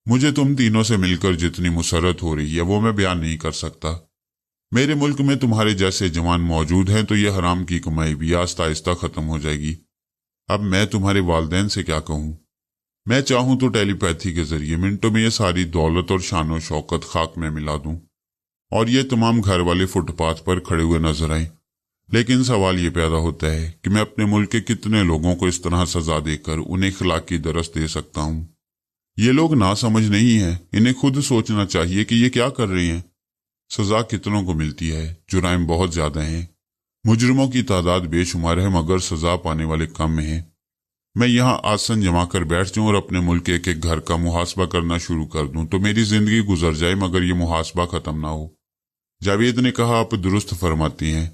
मुझे तुम तीनों से मिलकर जितनी मुसरत हो रही है वो मैं बयान नहीं कर सकता। मेरे मुल्क में तुम्हारे जैसे जवान मौजूद हैं तो ये हराम की कमाई भी आहिस्ता आहिस्ता खत्म हो जाएगी। अब मैं तुम्हारे वालिदैन से क्या कहूँ? मैं चाहूं तो टेलीपैथी के जरिए मिनटों में ये सारी दौलत और शान शौकत खाक में मिला दूं और ये तमाम घर वाले फुटपाथ पर खड़े हुए नजर आए। लेकिन सवाल ये पैदा होता है कि मैं अपने मुल्क के कितने लोगों को इस तरह सजा देकर उन्हें इखलाकी दरस दे सकता हूँ। ये लोग ना समझ नहीं है, इन्हें खुद सोचना चाहिए कि ये क्या कर रहे हैं। सजा कितनों को मिलती है? जुराइम बहुत ज्यादा हैं, मुजरिमों की तादाद बेशुमार है, मगर सजा पाने वाले कम हैं। मैं यहाँ आसन जमा कर बैठ जाऊं और अपने मुल्क के एक एक घर का मुहासबा करना शुरू कर दूं तो मेरी जिंदगी गुजर जाए, मगर ये मुहासबा खत्म ना हो। जावेद ने कहा, आप दुरुस्त फरमाती हैं।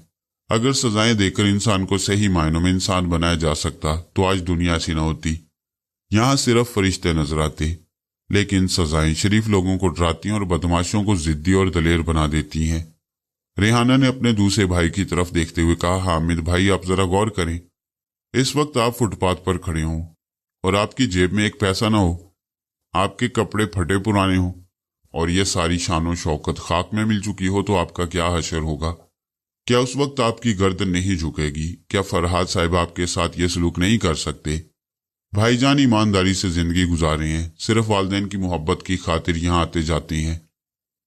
अगर सजाएं देकर इंसान को सही मायनों में इंसान बनाया जा सकता तो आज दुनिया ऐसी न होती। यहाँ सिर्फ फरिश्ते नजर आते, लेकिन सजाएं शरीफ लोगों को डराती हैं और बदमाशों को जिद्दी और दलेर बना देती हैं। रेहाना ने अपने दूसरे भाई की तरफ देखते हुए कहा, हामिद भाई, आप जरा गौर करें। इस वक्त आप फुटपाथ पर खड़े हों और आपकी जेब में एक पैसा ना हो, आपके कपड़े फटे पुराने हों और ये सारी शानो शौकत खाक में मिल चुकी हो तो आपका क्या हशर होगा? क्या उस वक्त आपकी गर्दन नहीं झुकेगी? क्या फरहाद साहिब आपके साथ ये सलूक नहीं कर सकते? भाईजान ईमानदारी से जिंदगी गुजारे हैं, सिर्फ वालिदैन की मोहब्बत की खातिर यहाँ आते जाते हैं।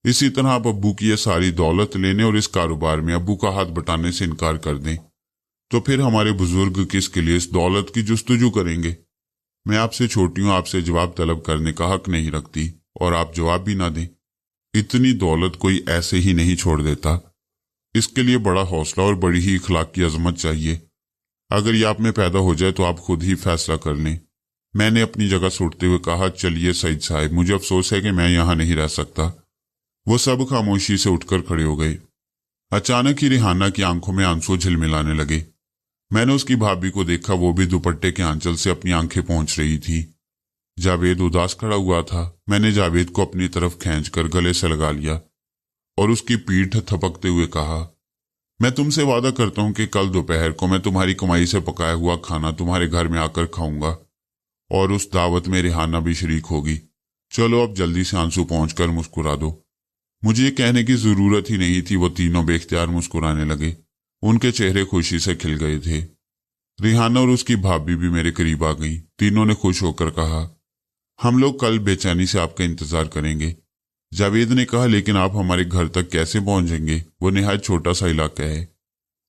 इसी तरह आप अब्बू की ये सारी दौलत लेने और इस कारोबार में अब्बू का हाथ बटाने से इनकार कर दें तो फिर हमारे बुजुर्ग किसके लिए इस दौलत की जुस्तजू करेंगे? मैं आपसे छोटी हूं, आपसे जवाब तलब करने का हक नहीं रखती और आप जवाब भी ना दें। इतनी दौलत कोई ऐसे ही नहीं छोड़ देता, इसके लिए बड़ा हौसला और बड़ी ही इखलाक की अजमत चाहिए। अगर ये आप में पैदा हो जाए तो आप खुद ही फैसला कर लें। मैंने अपनी जगह से उठते हुए कहा, चलिए सईद साहब, मुझे अफसोस है कि मैं यहाँ नहीं रह सकता। वो सब खामोशी से उठकर खड़े हो गए। अचानक ही रिहाना की आंखों में आंसू झिलमिलाने लगे। मैंने उसकी भाभी को देखा, वो भी दुपट्टे के आंचल से अपनी आंखें पोंछ रही थी। जावेद उदास खड़ा हुआ था। मैंने जावेद को अपनी तरफ खींचकर गले से लगा लिया और उसकी पीठ थपकते हुए कहा, मैं तुमसे वादा करता हूं कि कल दोपहर को मैं तुम्हारी कमाई से पकाया हुआ खाना तुम्हारे घर में आकर खाऊंगा और उस दावत में रिहाना भी शरीक होगी। चलो अब जल्दी से आंसू पहुंचकर मुस्कुरा दो। मुझे ये कहने की जरूरत ही नहीं थी, वो तीनों बेख्तियार मुस्कुराने लगे। उनके चेहरे खुशी से खिल गए थे। रिहाना और उसकी भाभी भी मेरे करीब आ गई। तीनों ने खुश होकर कहा, हम लोग कल बेचैनी से आपका इंतजार करेंगे। जावेद ने कहा, लेकिन आप हमारे घर तक कैसे पहुंचेंगे? वो निहायत छोटा सा इलाका है।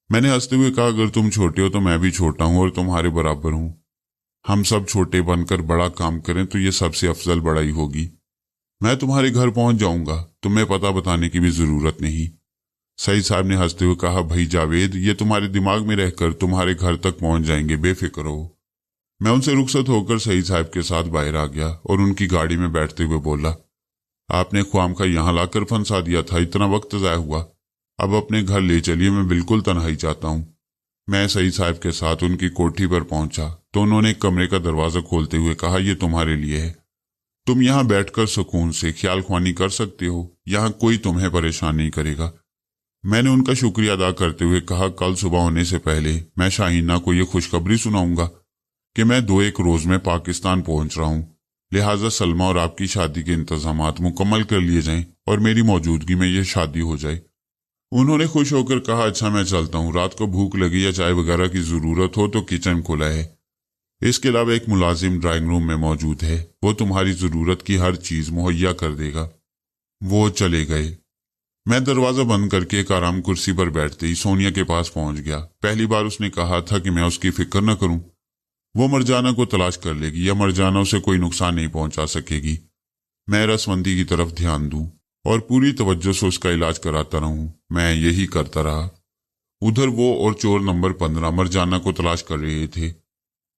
मैंने हंसते हुए कहा, अगर तुम छोटे हो तो मैं भी छोटा हूं और तुम्हारे बराबर हूं। हम सब छोटे बनकर बड़ा काम करें तो ये सबसे अफजल बड़ाई होगी। मैं तुम्हारे घर पहुंच जाऊंगा, तुम्हें पता बताने की भी जरूरत नहीं। सईद साहब ने हंसते हुए कहा, भाई जावेद, ये तुम्हारे दिमाग में रहकर तुम्हारे घर तक पहुंच जाएंगे, बेफिक्र हो। मैं उनसे रुखसत होकर सईद साहब के साथ बाहर आ गया और उनकी गाड़ी में बैठते हुए बोला, आपने ख्वाम का यहाँ लाकर फंसा दिया था, इतना वक्त ज़ाया हुआ। अब अपने घर ले चलिए, मैं बिल्कुल तन्हाई चाहता हूँ। मैं सईद साहब के साथ उनकी कोठी पर पहुंचा तो उन्होंने एक कमरे का दरवाजा खोलते हुए कहा, यह तुम्हारे लिए है। तुम यहाँ बैठकर सुकून से ख्याल ख्वानी कर सकते हो, यहाँ कोई तुम्हें परेशान नहीं करेगा। मैंने उनका शुक्रिया अदा करते हुए कहा, कल सुबह होने से पहले मैं शाहीना को यह खुशखबरी सुनाऊंगा कि मैं 2-1 रोज में पाकिस्तान पहुंच रहा हूं। लिहाजा सलमा और आपकी शादी के इंतजामात मुकम्मल कर लिए जाएं और मेरी मौजूदगी में यह शादी हो जाए। उन्होंने खुश होकर कहा, अच्छा मैं चलता हूं। रात को भूख लगी या चाय वगैरह की जरूरत हो तो किचन खुला है। इसके अलावा एक मुलाजिम ड्राइंग रूम में मौजूद है, वो तुम्हारी जरूरत की हर चीज मुहैया कर देगा। वो चले गए। मैं दरवाजा बंद करके एक आराम कुर्सी पर बैठते ही सोनिया के पास पहुंच गया। पहली बार उसने कहा था कि मैं उसकी फिक्र न करूं, वो मरजाना को तलाश कर लेगी या मरजाना उसे कोई नुकसान नहीं पहुंचा सकेगी। मैं रसमंदी की तरफ ध्यान दूं और पूरी तवज्जो से उसका इलाज कराता रहूं। मैं यही करता रहा। उधर वो और चोर नंबर 15 मरजाना को तलाश कर रहे थे।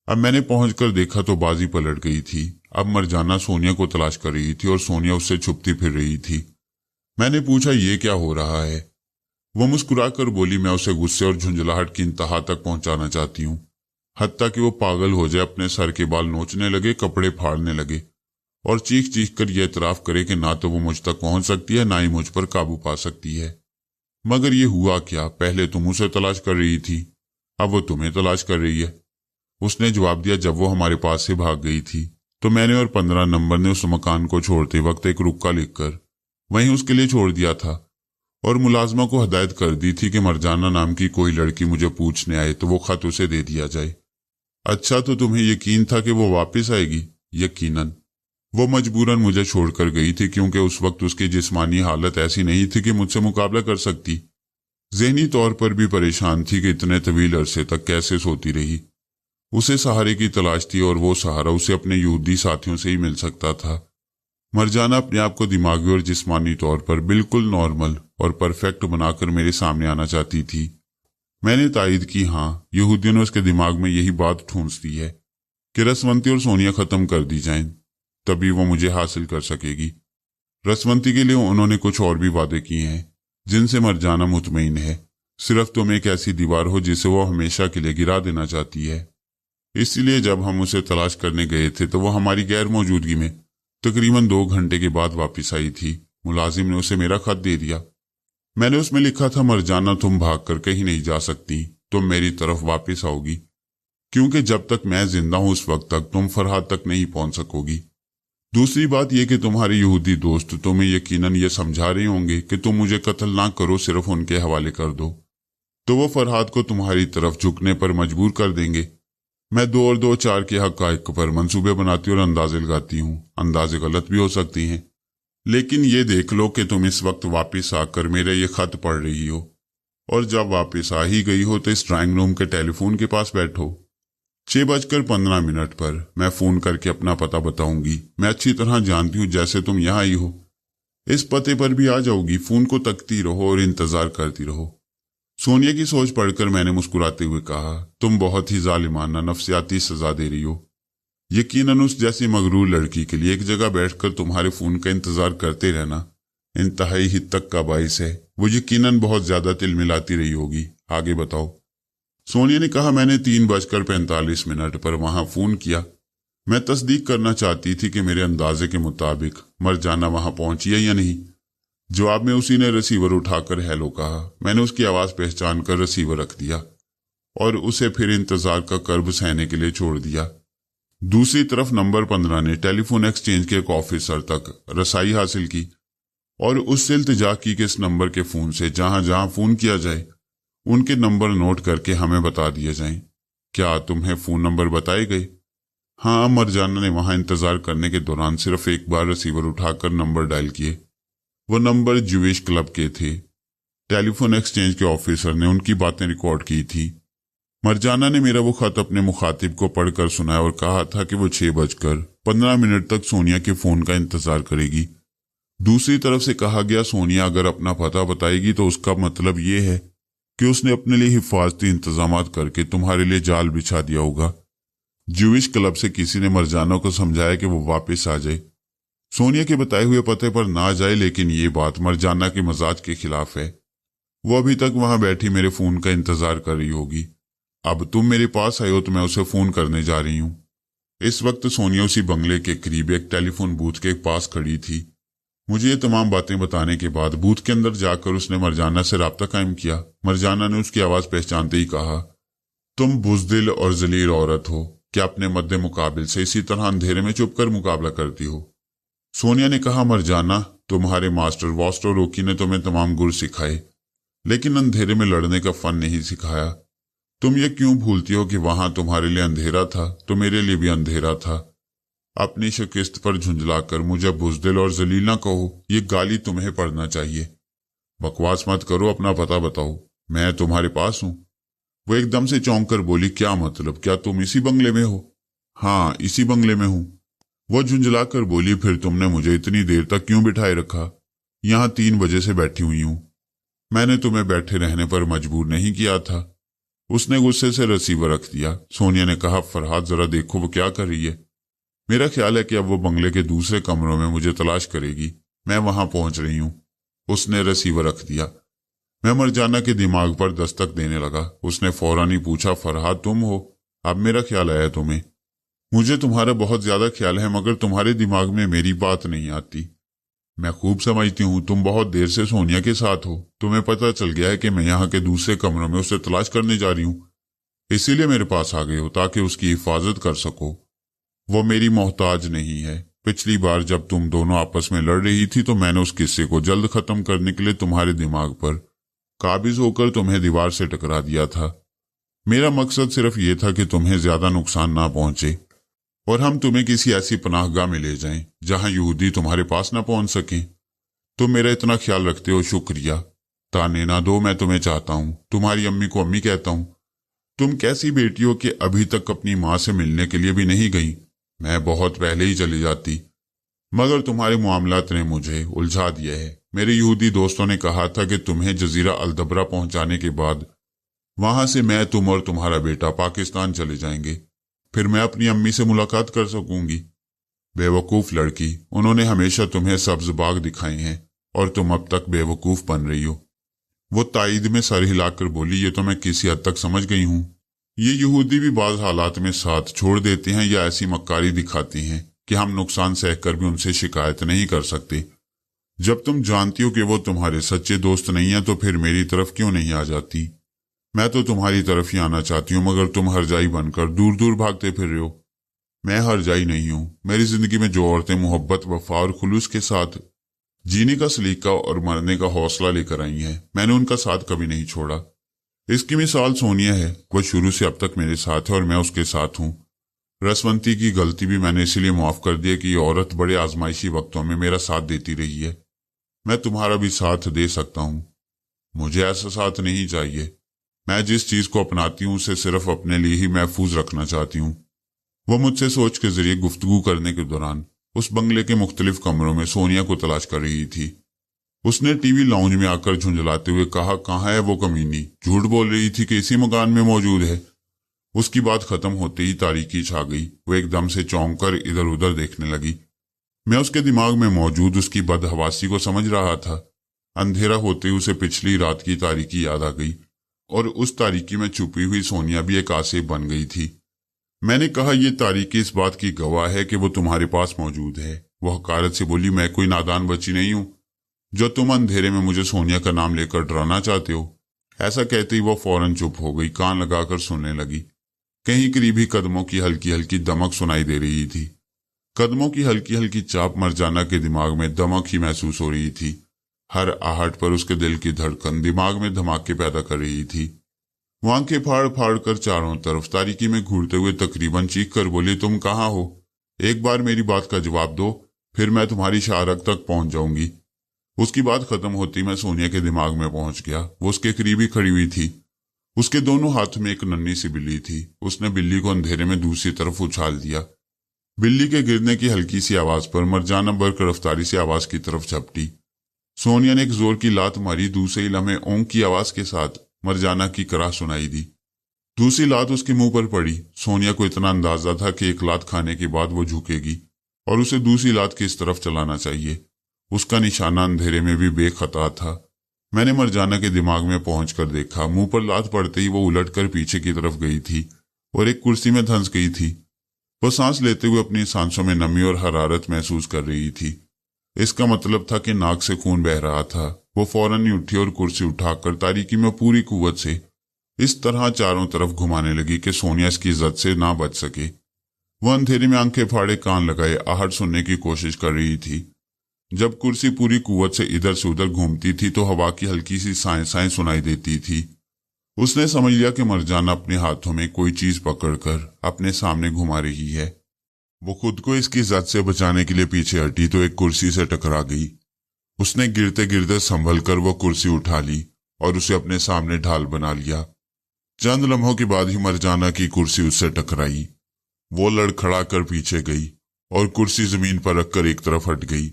अब मैंने पहुंचकर देखा तो बाजी पलट गई थी। अब मरजाना सोनिया को तलाश कर रही थी और सोनिया उससे छुपती फिर रही थी। मैंने पूछा, ये क्या हो रहा है? वो मुस्कुराकर बोली, मैं उसे गुस्से और झुंझलाहट की इंतहा तक पहुंचाना चाहती हूँ, हत्ता कि वो पागल हो जाए, अपने सर के बाल नोचने लगे, कपड़े फाड़ने लगे और चीख चीख कर यह इतराफ करे कि ना तो वो मुझ तक पहुंच सकती है, ना ही मुझ पर काबू पा सकती है। मगर ये हुआ क्या? पहले तुम उसे तलाश कर रही थी, अब वो तुम्हें तलाश कर रही है। उसने जवाब दिया, जब वो हमारे पास से भाग गई थी तो मैंने और 15 नंबर ने उस मकान को छोड़ते वक्त एक रुक्का लिखकर वहीं उसके लिए छोड़ दिया था और मुलाजमा को हदायत कर दी थी कि मरजाना नाम की कोई लड़की मुझे पूछने आए तो वो खत उसे दे दिया जाए। अच्छा, तो तुम्हें यकीन था कि वो वापस आएगी? यकीनन। वो मजबूरन मुझे छोड़कर गई थी क्योंकि उस वक्त उसकी जिस्मानी हालत ऐसी नहीं थी कि मुझसे मुकाबला कर सकती। ज़हनी तौर पर भी परेशान थी कि इतने तवील अरसे तक कैसे सोती रही। उसे सहारे की तलाश थी और वो सहारा उसे अपने यहूदी साथियों से ही मिल सकता था। मरजाना अपने आप को दिमागी और जिस्मानी तौर पर बिल्कुल नॉर्मल और परफेक्ट बनाकर मेरे सामने आना चाहती थी। मैंने तायद की, हाँ, यहूदियों ने उसके दिमाग में यही बात ठूंस दी है कि रसवंती और सोनिया खत्म कर दी जाएं, तभी वो मुझे हासिल कर सकेगी। रसवंती के लिए उन्होंने कुछ और भी वादे किए हैं। जिनसे मरजाना मुतमईन है। सिर्फ तुम एक ऐसी दीवार हो जिसे वो हमेशा के लिए गिरा देना चाहती है। इसलिए जब हम उसे तलाश करने गए थे तो वो हमारी गैर मौजूदगी में तकरीबन 2 घंटे के बाद वापस आई थी। मुलाजिम ने उसे मेरा खत दे दिया। मैंने उसमें लिखा था, मरजाना तुम भाग कर कहीं नहीं जा सकती, तुम मेरी तरफ वापस आओगी, क्योंकि जब तक मैं जिंदा हूं उस वक्त तक तुम फरहाद तक नहीं पहुंच सकोगी। दूसरी बात यह कि तुम्हारे यहूदी दोस्त तुम्हें यकीनन ये समझा रहे होंगे कि तुम मुझे कत्ल ना करो, सिर्फ उनके हवाले कर दो, तो वो फरहाद को तुम्हारी तरफ झुकने पर मजबूर कर देंगे। मैं 2 और 2 4 के हक़ाइक़ पर मंसूबे बनाती और अंदाजे लगाती हूँ। अंदाजे गलत भी हो सकती हैं, लेकिन ये देख लो कि तुम इस वक्त वापस आकर मेरा ये खत पढ़ रही हो, और जब वापस आ ही गई हो तो इस ड्राइंग रूम के टेलीफोन के पास बैठो। 6:15 पर मैं फोन करके अपना पता बताऊंगी। मैं अच्छी तरह जानती हूँ जैसे तुम यहाँ आई हो, इस पते पर भी आ जाओगी। फोन को तकती रहो और इंतजार करती रहो। सोनिया की सोच पढ़कर मैंने मुस्कुराते हुए कहा, तुम बहुत ही जालिमाना नफ्सियाती सजा दे रही हो। यकीनन उस जैसी मगरूर लड़की के लिए एक जगह बैठकर तुम्हारे फोन का इंतजार करते रहना इंतहाई हित्तक का बाइस है। वो यकीनन बहुत ज्यादा तिलमिलाती रही होगी। आगे बताओ। सोनिया ने कहा, मैंने 3:45 पर वहां फोन किया। मैं तस्दीक करना चाहती थी कि मेरे अंदाजे के मुताबिक मरजाना वहां पहुंची है या नहीं। जवाब में उसी ने रिसीवर उठाकर हेलो कहा। मैंने उसकी आवाज पहचान कर रिसीवर रख दिया और उसे फिर इंतजार का कर्ब सहने के लिए छोड़ दिया। दूसरी तरफ नंबर 15 ने टेलीफोन एक्सचेंज के एक ऑफिसर तक रसाई हासिल की और उससे इल्तिजा की कि इस नंबर के फोन से जहां जहां फोन किया जाए उनके नंबर नोट करके हमें बता दिए जाएं। क्या तुम्हें फोन नंबर बताए गए? हाँ, मरजाना ने वहां इंतजार करने के दौरान सिर्फ एक बार रिसीवर उठाकर नंबर डायल किए। वो नंबर ज्यूइश क्लब के थे। टेलीफोन एक्सचेंज के ऑफिसर ने उनकी बातें रिकॉर्ड की थी। मरजाना ने मेरा वो खत अपने मुखातिब को पढ़कर सुनाया और कहा था कि वो 6:15 तक सोनिया के फोन का इंतजार करेगी। दूसरी तरफ से कहा गया, सोनिया अगर अपना पता बताएगी तो उसका मतलब ये है कि उसने अपने लिए हिफाजती इंतजामात करके तुम्हारे लिए जाल बिछा दिया होगा। ज्यूइश क्लब से किसी ने मरजाना को समझाया कि वो वापस आ जाए, सोनिया के बताए हुए पते पर ना जाए, लेकिन ये बात मरजाना के मजाज के खिलाफ है। वो अभी तक वहां बैठी मेरे फोन का इंतजार कर रही होगी। अब तुम मेरे पास आए हो तो मैं उसे फोन करने जा रही हूँ। इस वक्त सोनिया उसी बंगले के करीब एक टेलीफोन बूथ के पास खड़ी थी। मुझे ये तमाम बातें बताने के बाद बूथ के अंदर जाकर उसने मरजाना से राब्ता कायम किया। मरजाना ने उसकी आवाज पहचानते ही कहा, तुम बुज़दिल और जलील औरत हो, क्या अपने मद्दे मुकाबिल से इसी तरह अंधेरे में चुपकर मुकाबला करती हो? सोनिया ने कहा, मरजाना, तुम्हारे मास्टर वॉस्टो रोकी ने तुम्हें तमाम गुर सिखाए, लेकिन अंधेरे में लड़ने का फन नहीं सिखाया। तुम ये क्यों भूलती हो कि वहां तुम्हारे लिए अंधेरा था तो मेरे लिए भी अंधेरा था। अपनी शिकस्त पर झुंझलाकर मुझे बुज़दिल और जलील ना कहो, ये गाली तुम्हें पढ़ना चाहिए। बकवास मत करो, अपना पता बताओ, मैं तुम्हारे पास हूं। वो एकदम से चौंक कर बोली, क्या मतलब, क्या तुम इसी बंगले में हो? हाँ, इसी बंगले में हूं। वो झुंझला कर बोली, फिर तुमने मुझे इतनी देर तक क्यों बिठाए रखा? यहां 3 बजे से बैठी हुई हूं। मैंने तुम्हें बैठे रहने पर मजबूर नहीं किया था। उसने गुस्से से रिसीवर रख दिया। सोनिया ने कहा, फरहाद जरा देखो वो क्या कर रही है। मेरा ख्याल है कि अब वो बंगले के दूसरे कमरों में मुझे तलाश करेगी। मैं वहां पहुंच रही हूं। उसने रिसीवर रख दिया। मैं मरजाना के दिमाग पर दस्तक देने लगा। उसने फौरन ही पूछा, फरहाद तुम हो? अब मेरा ख्याल आया तुम्हें। मुझे तुम्हारा बहुत ज्यादा ख्याल है, मगर तुम्हारे दिमाग में मेरी बात नहीं आती। मैं खूब समझती हूँ, तुम बहुत देर से सोनिया के साथ हो। तुम्हें पता चल गया है कि मैं यहाँ के दूसरे कमरों में उसे तलाश करने जा रही हूँ, इसीलिए मेरे पास आ गए हो ताकि उसकी हिफाजत कर सको। वो मेरी मोहताज नहीं है। पिछली बार जब तुम दोनों आपस में लड़ रही थी तो मैंने उस किस्से को जल्द खत्म करने के लिए तुम्हारे दिमाग पर काबिज होकर तुम्हें दीवार से टकरा दिया था। मेरा मकसद सिर्फ ये था कि तुम्हें ज्यादा नुकसान ना पहुंचे और हम तुम्हें किसी ऐसी पनाहगाह में ले जाएं जहां यहूदी तुम्हारे पास ना पहुंच सकें। तुम मेरा इतना ख्याल रखते हो, शुक्रिया। ताने ना दो, मैं तुम्हें चाहता हूं। तुम्हारी अम्मी को अम्मी कहता हूं। तुम कैसी बेटी हो कि अभी तक अपनी माँ से मिलने के लिए भी नहीं गई। मैं बहुत पहले ही चली जाती, मगर तुम्हारे मामलात ने मुझे उलझा दिया है। मेरे यहूदी दोस्तों ने कहा था कि तुम्हें जजीरा अलदबरा पहुंचाने के बाद वहां से मैं, तुम और तुम्हारा बेटा पाकिस्तान चले जाएंगे। फिर मैं अपनी अम्मी से मुलाकात कर सकूंगी। बेवकूफ लड़की, उन्होंने हमेशा तुम्हें सब्ज बाग दिखाए हैं और तुम अब तक बेवकूफ बन रही हो। वो तायद में सर हिलाकर बोली, ये तो मैं किसी हद तक समझ गई हूँ। ये यहूदी भी बाज हालात में साथ छोड़ देते हैं या ऐसी मक्कारी दिखाते हैं कि हम नुकसान सहकर भी उनसे शिकायत नहीं कर सकते। जब तुम जानती हो कि वो तुम्हारे सच्चे दोस्त नहीं है तो फिर मेरी तरफ क्यों नहीं आ जाती? मैं तो तुम्हारी तरफ ही आना चाहती हूँ, मगर तुम हरजाई बनकर दूर दूर भागते फिर रहे हो। मैं हरजाई नहीं हूँ। मेरी जिंदगी में जो औरतें मोहब्बत, वफा और खुलूस के साथ जीने का सलीका और मरने का हौसला लेकर आई हैं, मैंने उनका साथ कभी नहीं छोड़ा। इसकी मिसाल सोनिया है। वह शुरू से अब तक मेरे साथ है और मैं उसके साथ हूँ। रसवंती की गलती भी मैंने इसीलिए माफ कर दी कि ये औरत बड़े आजमाइशी वक्तों में मेरा साथ देती रही है। मैं तुम्हारा भी साथ दे सकता हूँ। मुझे ऐसा साथ नहीं चाहिए। मैं जिस चीज को अपनाती हूँ उसे सिर्फ अपने लिए ही महफूज रखना चाहती हूँ। वो मुझसे सोच के जरिए गुफ्तगू करने के दौरान उस बंगले के मुख्तलिफ कमरों में सोनिया को तलाश कर रही थी। उसने टीवी लाउंज में आकर झुंझलाते हुए कहा, कहाँ है वो कमीनी? झूठ बोल रही थी कि इसी मकान में मौजूद है। उसकी बात खत्म होते ही तारीकी छा गई। वो एकदम से चौंक कर इधर उधर देखने लगी। मैं उसके दिमाग में मौजूद उसकी बदहवासी को समझ रहा था। अंधेरा होते ही उसे पिछली रात की तारीकी याद आ गई और उस तारीकी में छुपी हुई सोनिया भी एक आसिफ बन गई थी। मैंने कहा, ये तारीकी इस बात की गवाह है कि वो तुम्हारे पास मौजूद है। वो हकारत से बोली, मैं कोई नादान बच्ची नहीं हूं जो तुम अंधेरे में मुझे सोनिया का नाम लेकर डराना चाहते हो। ऐसा कहते ही वो फौरन चुप हो गई, कान लगाकर सुनने लगी। कहीं करीब ही कदमों की हल्की हल्की दमक सुनाई दे रही थी। कदमों की हल्की हल्की चाप मरजाना के दिमाग में दमक ही महसूस हो रही थी। हर आहट पर उसके दिल की धड़कन दिमाग में धमाके पैदा कर रही थी। वो आंखें फाड़ फाड़ कर चारों तरफ तारीकी में घूरते हुए तकरीबन चीख कर बोली, तुम कहाँ हो? एक बार मेरी बात का जवाब दो, फिर मैं तुम्हारी शाहरग तक पहुंच जाऊंगी। उसकी बात खत्म होती मैं सोनिया के दिमाग में पहुंच गया। वो उसके करीब ही खड़ी हुई थी। उसके दोनों हाथ में एक नन्ही सी बिल्ली थी। उसने बिल्ली को अंधेरे में दूसरी तरफ उछाल दिया। बिल्ली के गिरने की हल्की सी आवाज पर मरजाना बर्क रफ्तारी से आवाज की तरफ झपटी। सोनिया ने एक जोर की लात मारी। दूसरे लम्हे ओंक की आवाज के साथ मरजाना की कराह सुनाई दी। दूसरी लात उसके मुंह पर पड़ी। सोनिया को इतना अंदाजा था कि एक लात खाने के बाद वो झुकेगी और उसे दूसरी लात किस तरफ चलाना चाहिए। उसका निशाना अंधेरे में भी बेखता था। मैंने मरजाना के दिमाग में पहुंचकर देखा। मुंह पर लात पड़ते ही वो उलटकर पीछे की तरफ गई थी और एक कुर्सी में धंस गई थी। वो सांस लेते हुए अपनी सांसों में नमी और हरारत महसूस कर रही थी। इसका मतलब था कि नाक से खून बह रहा था। वो फौरन ही उठी और कुर्सी उठाकर तारीकी में पूरी कुव्वत से इस तरह चारों तरफ घुमाने लगी कि सोनिया इसकी इज्जत से ना बच सके। वह अंधेरे में आंखें फाड़े कान लगाए आहट सुनने की कोशिश कर रही थी। जब कुर्सी पूरी कुव्वत से इधर से उधर घूमती थी तो हवा की हल्की सी साएं साएं सुनाई देती थी। उसने समझ लिया कि मरजाना अपने हाथों में कोई चीज पकड़कर अपने सामने घुमा रही है। वो खुद को इसकी इज्जत से बचाने के लिए पीछे हटी तो एक कुर्सी से टकरा गई। उसने गिरते गिरते संभल कर वो कुर्सी उठा ली और उसे अपने सामने ढाल बना लिया। चंद लम्हों के बाद ही मरजाना की कुर्सी उससे टकराई। वो लड़खड़ा कर पीछे गई और कुर्सी जमीन पर रखकर एक तरफ हट गई।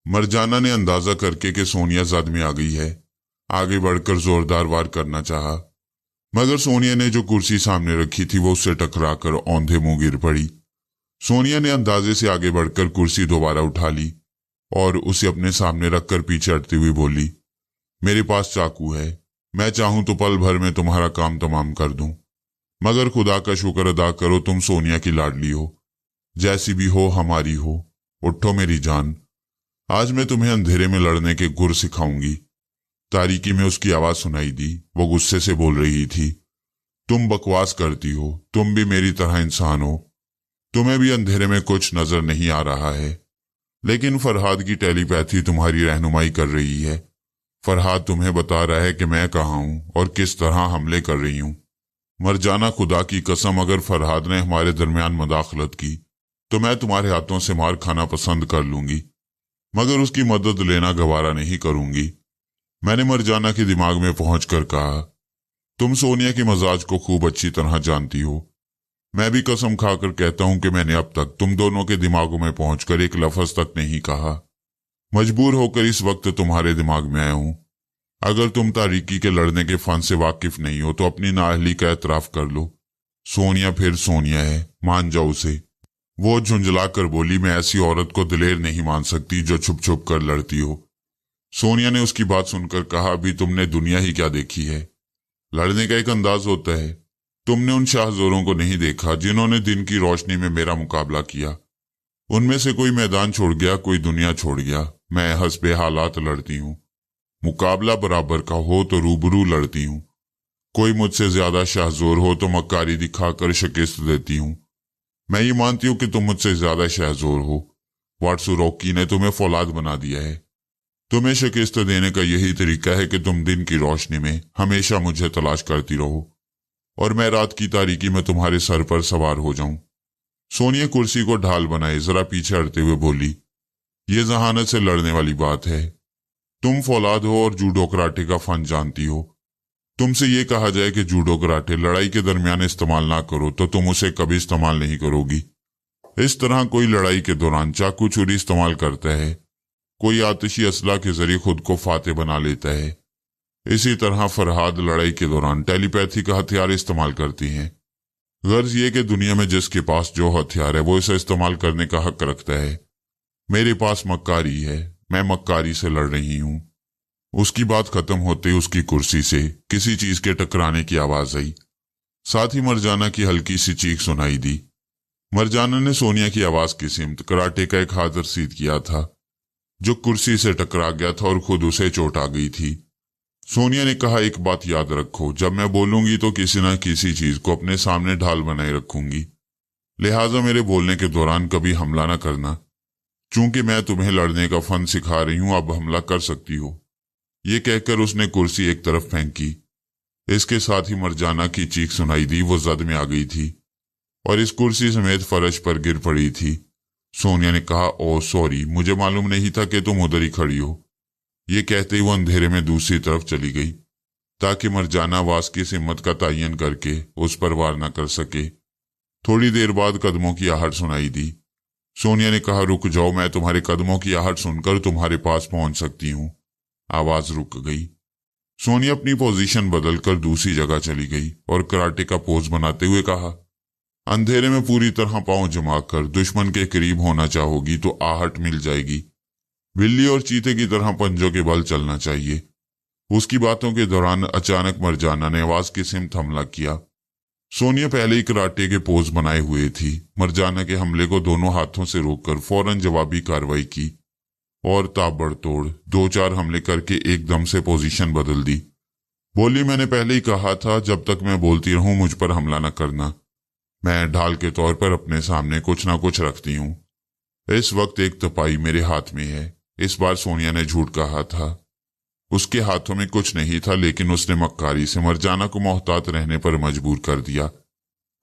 मरजाना ने अंदाजा करके कि सोनिया जद में आ गई है, आगे बढ़कर जोरदार वार करना चाहा, मगर सोनिया ने जो कुर्सी सामने रखी थी वो उससे टकराकर औंधे मुंह गिर पड़ी। सोनिया ने अंदाजे से आगे बढ़कर कुर्सी दोबारा उठा ली और उसे अपने सामने रखकर पीछे हटती हुई बोली, मेरे पास चाकू है, मैं चाहूं तो पल भर में तुम्हारा काम तमाम कर दूं, मगर खुदा का शुक्र अदा करो तुम सोनिया की लाडली हो, जैसी भी हो हमारी हो। उठो मेरी जान, आज मैं तुम्हें अंधेरे में लड़ने के गुर सिखाऊंगी। तारीकी में उसकी आवाज सुनाई दी। वो गुस्से से बोल रही थी, तुम बकवास करती हो, तुम भी मेरी तरह इंसान हो, तुम्हें भी अंधेरे में कुछ नजर नहीं आ रहा है, लेकिन फरहाद की टेलीपैथी तुम्हारी रहनुमाई कर रही है। फरहाद तुम्हें बता रहा है कि मैं कहाँ हूं और किस तरह हमले कर रही हूं। मरजाना, खुदा की कसम अगर फरहाद ने हमारे दरमियान मदाखलत की तो मैं तुम्हारे हाथों से मार खाना पसंद कर लूंगी, मगर उसकी मदद लेना गवारा नहीं करूंगी। मैंने मरजाना के दिमाग में पहुंचकर कहा, तुम सोनिया की मजाज को खूब अच्छी तरह जानती हो। मैं भी कसम खाकर कहता हूं कि मैंने अब तक तुम दोनों के दिमागों में पहुंचकर एक लफ्ज तक नहीं कहा। मजबूर होकर इस वक्त तुम्हारे दिमाग में आया हूं। अगर तुम तारीकी के लड़ने के फन से वाकिफ नहीं हो तो अपनी नाअहली का एतराफ कर लो। सोनिया फिर सोनिया है, मान जाओ उसे। वो झुंझला कर बोली, मैं ऐसी औरत को दिलेर नहीं मान सकती जो छुप छुप कर लड़ती हो। सोनिया ने उसकी बात सुनकर कहा, अभी तुमने दुनिया ही क्या देखी है। लड़ने का एक अंदाज होता है। तुमने उन शाहजोरों को नहीं देखा जिन्होंने दिन की रोशनी में मेरा मुकाबला किया। उनमें से कोई मैदान छोड़ गया, कोई दुनिया छोड़ गया। मैं हस्बे हालात लड़ती हूँ। मुकाबला बराबर का हो तो रूबरू लड़ती हूँ। कोई मुझसे ज्यादा शाहजोर हो तो मक्कारी दिखाकर शिकस्त देती हूँ। मैं ये मानती हूँ कि तुम मुझसे ज्यादा शाहजोर हो। वाटसुरोकी ने तुम्हें फौलाद बना दिया है। तुम्हें शिकस्त देने का यही तरीका है कि तुम दिन की रोशनी में हमेशा मुझे तलाश करती रहो और मैं रात की तारीकी में तुम्हारे सर पर सवार हो जाऊं। सोनिया कुर्सी को ढाल बनाए जरा पीछे हटते हुए बोली, ये जहानत से लड़ने वाली बात है। तुम फौलाद हो और जूडो कराटे का फन जानती हो। तुमसे ये कहा जाए कि जूडो कराटे लड़ाई के दरमियान इस्तेमाल ना करो तो तुम उसे कभी इस्तेमाल नहीं करोगी। इस तरह कोई लड़ाई के दौरान चाकू छुरी इस्तेमाल करता है, कोई आतिशी असला के जरिए खुद को फाते बना लेता है। इसी तरह फरहाद लड़ाई के दौरान टेलीपैथी का हथियार इस्तेमाल करती हैं। गर्ज ये कि दुनिया में जिसके पास जो हथियार है वो इसे इस्तेमाल करने का हक रखता है। मेरे पास मक्कारी है, मैं मक्कारी से लड़ रही हूं। उसकी बात खत्म होते ही उसकी कुर्सी से किसी चीज के टकराने की आवाज आई। साथ ही मरजाना की हल्की सी चीख सुनाई दी। मरजाना ने सोनिया की आवाज की सिमत कराटे का एक हाथ रसीद किया था जो कुर्सी से टकरा गया था और खुद उसे चोट आ गई थी। सोनिया ने कहा, एक बात याद रखो, जब मैं बोलूंगी तो किसी न किसी चीज को अपने सामने ढाल बनाए रखूंगी। लिहाजा मेरे बोलने के दौरान कभी हमला न करना। चूंकि मैं तुम्हें लड़ने का फन सिखा रही हूं, अब हमला कर सकती हो। ये कहकर उसने कुर्सी एक तरफ फेंकी। इसके साथ ही मरजाना की चीख सुनाई दी। वो जद में आ गई थी और इस कुर्सी समेत फर्श पर गिर पड़ी थी। सोनिया ने कहा, ओ सॉरी, मुझे मालूम नहीं था कि तुम उधर ही खड़ी हो। ये कहते ही वो अंधेरे में दूसरी तरफ चली गई ताकि मरजाना वास की हिम्मत का तयन करके उस पर वार न कर सके। थोड़ी देर बाद कदमों की आहट सुनाई दी। सोनिया ने कहा, रुक जाओ, मैं तुम्हारे कदमों की आहट सुनकर तुम्हारे पास पहुंच सकती हूं। आवाज रुक गई। सोनिया अपनी पोजीशन बदलकर दूसरी जगह चली गई और कराटे का पोज बनाते हुए कहा, अंधेरे में पूरी तरह पांव जमाकर दुश्मन के करीब होना चाहोगी तो आहट मिल जाएगी। बिल्ली और चीते की तरह पंजों के बल चलना चाहिए। उसकी बातों के दौरान अचानक मरजाना ने आवाज की सिमत हमला किया। सोनिया पहले ही कराटे के पोज बनाए हुए थी। मरजाना के हमले को दोनों हाथों से रोककर फौरन जवाबी कार्रवाई की और ताबड़तोड़ 2-4 हमले करके एकदम से पोजीशन बदल दी। बोली, मैंने पहले ही कहा था जब तक मैं बोलती रहूं मुझ पर हमला न करना। मैं ढाल के तौर पर अपने सामने कुछ ना कुछ रखती हूं। इस वक्त एक तपाई मेरे हाथ में है। इस बार सोनिया ने झूठ कहा था। उसके हाथों में कुछ नहीं था, लेकिन उसने मक्कारी से मरजाना को मोहतात रहने पर मजबूर कर दिया।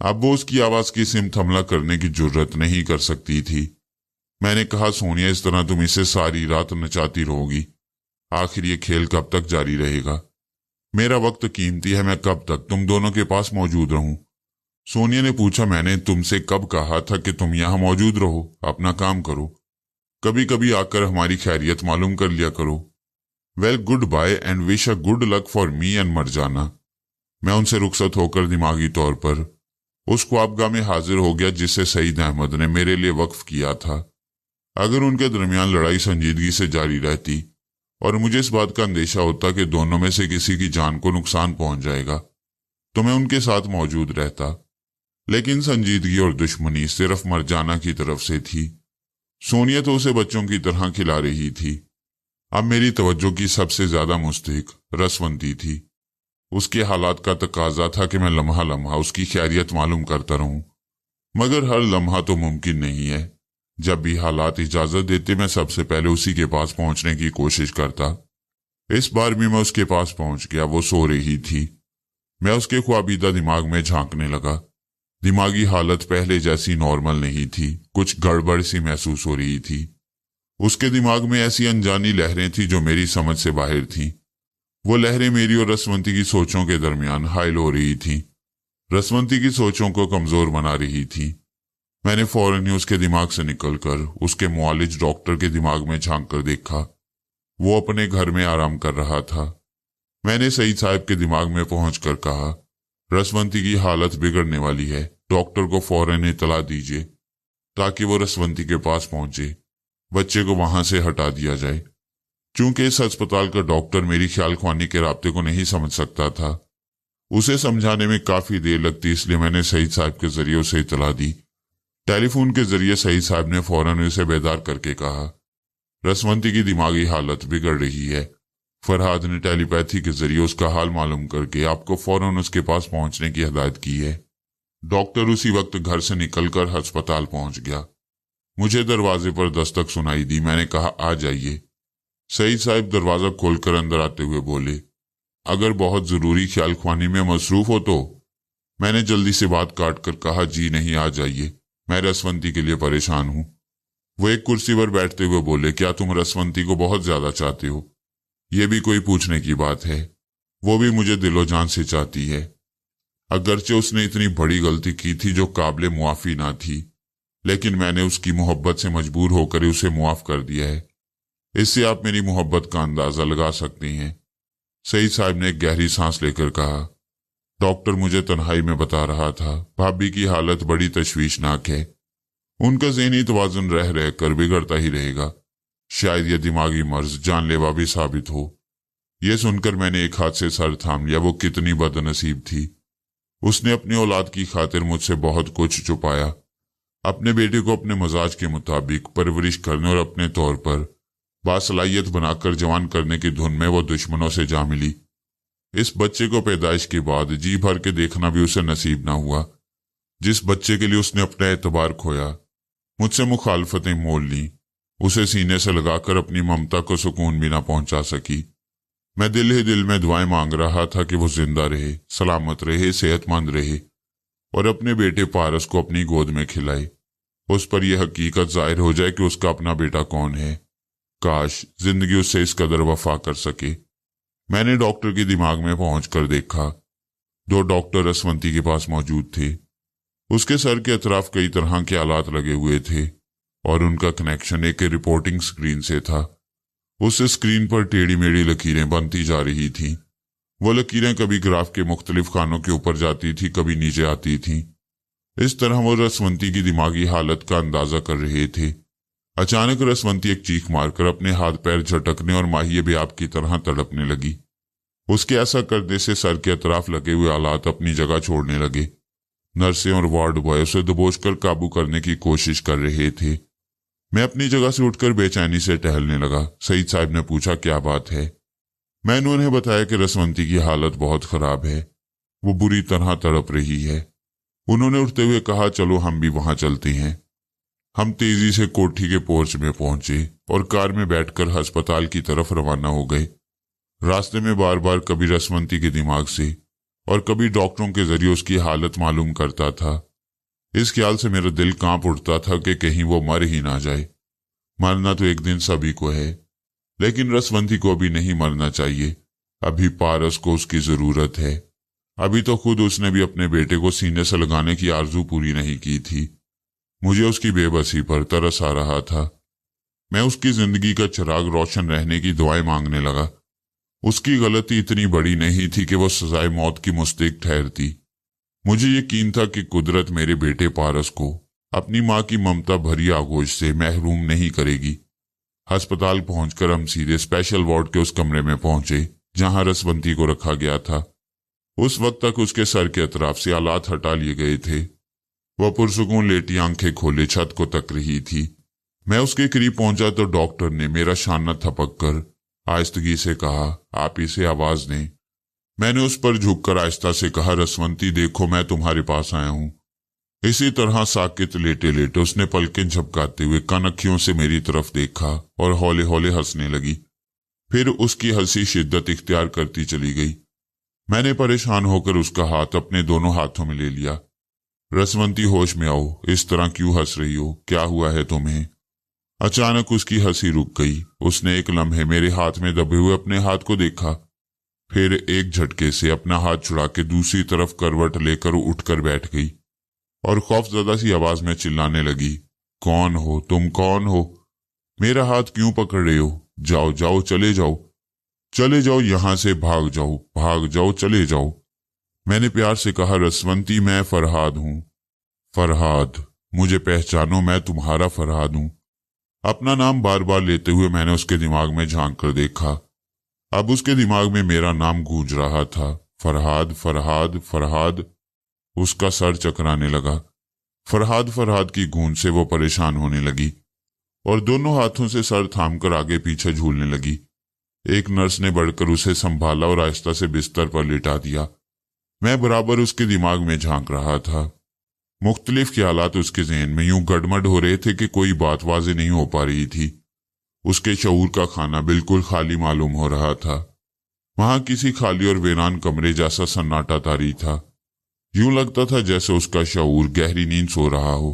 अब वो उसकी आवाज की सिमत हमला करने की जुर्रत नहीं कर सकती थी। मैंने कहा, सोनिया, इस तरह तुम इसे सारी रात नचाती रहोगी। आखिर ये खेल कब तक जारी रहेगा? मेरा वक्त कीमती है, मैं कब तक तुम दोनों के पास मौजूद रहूं? सोनिया ने पूछा, मैंने तुमसे कब कहा था कि तुम यहां मौजूद रहो? अपना काम करो। कभी कभी आकर हमारी खैरियत मालूम कर लिया करो। Well, good bye and wish a good luck for me and Marjana. मैं उनसे रुखसत होकर दिमागी तौर पर उस ख्वाबगाह में हाजिर हो गया जिसे सईद अहमद ने मेरे लिए वक्फ किया था। अगर उनके दरमियान लड़ाई संजीदगी से जारी रहती और मुझे इस बात का अंदेशा होता कि दोनों में से किसी की जान को नुकसान पहुंच जाएगा, तो मैं उनके साथ मौजूद रहता। लेकिन संजीदगी और दुश्मनी सिर्फ मरजाना की तरफ से थी। सोनिया तो उसे बच्चों की तरह खिला रही थी। अब मेरी तवज्जो की सबसे ज्यादा मुस्तहिक रसवंती थी। उसके हालात का तकाजा था कि मैं लम्हा लम्हा उसकी खैरियत मालूम करता रहूं, मगर हर लम्हा तो मुमकिन नहीं है। जब भी हालात इजाजत देते मैं सबसे पहले उसी के पास पहुंचने की कोशिश करता। इस बार भी मैं उसके पास पहुंच गया। वो सो रही थी। मैं उसके ख्वाबीदा दिमाग में झांकने लगा। दिमागी हालत पहले जैसी नॉर्मल नहीं थी, कुछ गड़बड़ सी महसूस हो रही थी। उसके दिमाग में ऐसी अनजानी लहरें थी जो मेरी समझ से बाहर थीं। वो लहरें मेरी और रसवंती की सोचों के दरमियान हाइल हो रही थीं, रसवंती की सोचों को कमजोर बना रही थी। मैंने फौरन ही उसके दिमाग से निकलकर उसके मुआलिज डॉक्टर के दिमाग में झांक कर देखा। वो अपने घर में आराम कर रहा था। मैंने सईद साहब के दिमाग में पहुंचकर कहा, रसवंती की हालत बिगड़ने वाली है, डॉक्टर को फौरन इतला दीजिए ताकि वो रसवंती के पास पहुंचे, बच्चे को वहां से हटा दिया जाए। चूंकि इस अस्पताल का डॉक्टर मेरी ख्याल ख्वानी के राब्ते को नहीं समझ सकता था, उसे समझाने में काफी देर लगती, इसलिए मैंने सईद साहब के जरिए उसे इतला दी। टेलीफोन के जरिए सईद साहब ने फौरन उसे बेदार करके कहा, रसवंती की दिमागी हालत बिगड़ रही है। फरहाद ने टेलीपैथी के जरिए उसका हाल मालूम करके आपको फौरन उसके पास पहुंचने की हिदायत की है। डॉक्टर उसी वक्त घर से निकलकर अस्पताल पहुंच गया। मुझे दरवाजे पर दस्तक सुनाई दी। मैंने कहा, आ जाइए। सईद साहब दरवाजा खोलकर अंदर आते हुए बोले, अगर बहुत जरूरी ख्याल ख्वानी में मसरूफ हो तो। मैंने जल्दी से बात काट कर कहा, जी नहीं, आ जाइए, मैं रसवंती के लिए परेशान हूं। वो एक कुर्सी पर बैठते हुए बोले, क्या तुम रसवंती को बहुत ज्यादा चाहते हो? यह भी कोई पूछने की बात है? वो भी मुझे दिलो जान से चाहती है। अगरचे उसने इतनी बड़ी गलती की थी जो काबिले मुआफी ना थी, लेकिन मैंने उसकी मोहब्बत से मजबूर होकर उसे मुआफ कर दिया है। इससे आप मेरी मोहब्बत का अंदाजा लगा सकते हैं। सईद साहब ने एक गहरी सांस लेकर कहा, डॉक्टर मुझे तन्हाई में बता रहा था, भाभी की हालत बड़ी तशवीशनाक है। उनका ज़हनी तवाज़ुन रह रह कर बिगड़ता ही रहेगा। शायद यह दिमागी मर्ज जानलेवा भी साबित हो। यह सुनकर मैंने एक हाथ से सर थाम लिया। वो कितनी बदनसीब थी। उसने अपनी औलाद की खातिर मुझसे बहुत कुछ छुपाया। अपने बेटे को अपने मजाज के मुताबिक परवरिश करने और अपने तौर पर बासलाहियत बनाकर जवान करने की धुन में वो दुश्मनों से जा मिली। इस बच्चे को पैदाइश के बाद जी भर के देखना भी उसे नसीब ना हुआ। जिस बच्चे के लिए उसने अपना एतबार खोया, मुझसे मुखालफतें मोल ली, उसे सीने से लगाकर अपनी ममता को सुकून भी ना पहुंचा सकी। मैं दिल ही दिल में दुआएं मांग रहा था कि वो जिंदा रहे, सलामत रहे, सेहतमंद रहे और अपने बेटे पारस को अपनी गोद में खिलाए। उस पर यह हकीकत जाहिर हो जाए कि उसका अपना बेटा कौन है। काश जिंदगी उससे इस कदर वफा कर सके। मैंने डॉक्टर के दिमाग में पहुंचकर देखा। 2 डॉक्टर रसवंती के पास मौजूद थे। उसके सर के अतराफ कई तरह के आलात लगे हुए थे और उनका कनेक्शन एक रिपोर्टिंग स्क्रीन से था। उस स्क्रीन पर टेढ़ी मेढ़ी लकीरें बनती जा रही थीं। वो लकीरें कभी ग्राफ के मुख्तलिफ खानों के ऊपर जाती थी, कभी नीचे आती थीं। इस तरह वो रसवंती की दिमागी हालत का अंदाजा कर रहे थे। अचानक रसवंती एक चीख मारकर अपने हाथ पैर झटकने और माहिए बेआब की तरह तड़पने लगी। उसके ऐसा करने से सर के अतराफ लगे हुए आलात अपनी जगह छोड़ने लगे। नर्सें और वार्ड बॉय उसे दबोचकर काबू करने की कोशिश कर रहे थे। मैं अपनी जगह से उठकर बेचैनी से टहलने लगा। सईद साहब ने पूछा, क्या बात है? मैंने उन्हें बताया कि रसवंती की हालत बहुत खराब है, वो बुरी तरह तड़प रही है। उन्होंने उठते हुए कहा, चलो हम भी वहां चलते हैं। हम तेजी से कोठी के पोर्च में पहुंचे और कार में बैठकर अस्पताल की तरफ रवाना हो गए। रास्ते में बार बार कभी रसवंती के दिमाग से और कभी डॉक्टरों के जरिए उसकी हालत मालूम करता था। इस ख्याल से मेरा दिल कांप उठता था कि कहीं वो मर ही ना जाए। मरना तो एक दिन सभी को है, लेकिन रसवंती को अभी नहीं मरना चाहिए। अभी पारस को उसकी जरूरत है। अभी तो खुद उसने भी अपने बेटे को सीने से लगाने की आरजू पूरी नहीं की थी। मुझे उसकी बेबसी पर तरस आ रहा था। मैं उसकी जिंदगी का चिराग रोशन रहने की दुआएं मांगने लगा। उसकी गलती इतनी बड़ी नहीं थी कि वो सजाए मौत की मुस्तहिक ठहरती। मुझे यकीन था कि कुदरत मेरे बेटे पारस को अपनी मां की ममता भरी आगोश से महरूम नहीं करेगी। अस्पताल पहुंचकर हम सीधे स्पेशल वार्ड के उस कमरे में पहुंचे जहां रसवंती को रखा गया था। उस वक्त तक उसके सर के अतराफ से आलात हटा लिए गए थे। वह पुरसुकून लेटी आंखें खोले छत को तक रही थी। मैं उसके करीब पहुंचा तो डॉक्टर ने मेरा शाना थपक कर आहिस्तगी से कहा, आप इसे आवाज दें। मैंने उस पर झुककर आहिस्ता से कहा, रसवंती देखो, मैं तुम्हारे पास आया हूं। इसी तरह साकित लेटे लेटे उसने पलकें झपकाते हुए कनखियों से मेरी तरफ देखा और हौले हौले हंसने लगी। फिर उसकी हंसी शिद्दत इख्तियार करती चली गई। मैंने परेशान होकर उसका हाथ अपने दोनों हाथों में ले लिया। रसवंती, होश में आओ, इस तरह क्यों हंस रही हो? क्या हुआ है तुम्हें? अचानक उसकी हंसी रुक गई। उसने एक लम्हे मेरे हाथ में दबे हुए अपने हाथ को देखा, फिर एक झटके से अपना हाथ छुड़ा के दूसरी तरफ करवट लेकर उठकर बैठ गई और खौफजदा सी आवाज में चिल्लाने लगी, कौन हो तुम? कौन हो? मेरा हाथ क्यों पकड़ रहे हो? जाओ जाओ, चले जाओ, चले जाओ, यहां से भाग जाओ, भाग जाओ, चले जाओ। मैंने प्यार से कहा, रसवंती, मैं फरहाद हूं। फरहाद, मुझे पहचानो, मैं तुम्हारा फरहाद हूं। अपना नाम बार बार लेते हुए मैंने उसके दिमाग में झांक कर देखा। अब उसके दिमाग में मेरा नाम गूंज रहा था, फरहाद फरहाद फरहाद। उसका सर चकराने लगा। फरहाद फरहाद की गूंज से वो परेशान होने लगी और दोनों हाथों से सर थामकर आगे पीछे झूलने लगी। एक नर्स ने बढ़कर उसे संभाला और आहिस्ता से बिस्तर पर लिटा दिया। मैं बराबर उसके दिमाग में झांक रहा था। मुख्तलिफ ख्यालात उसके ज़हन में यूं गड़मड़ हो रहे थे कि कोई बात वाज़ेह नहीं हो पा रही थी। उसके शऊर का खाना बिल्कुल खाली मालूम हो रहा था। वहां किसी खाली और वीरान कमरे जैसा सन्नाटा तारी था। यूं लगता था जैसे उसका शऊर गहरी नींद सो रहा हो।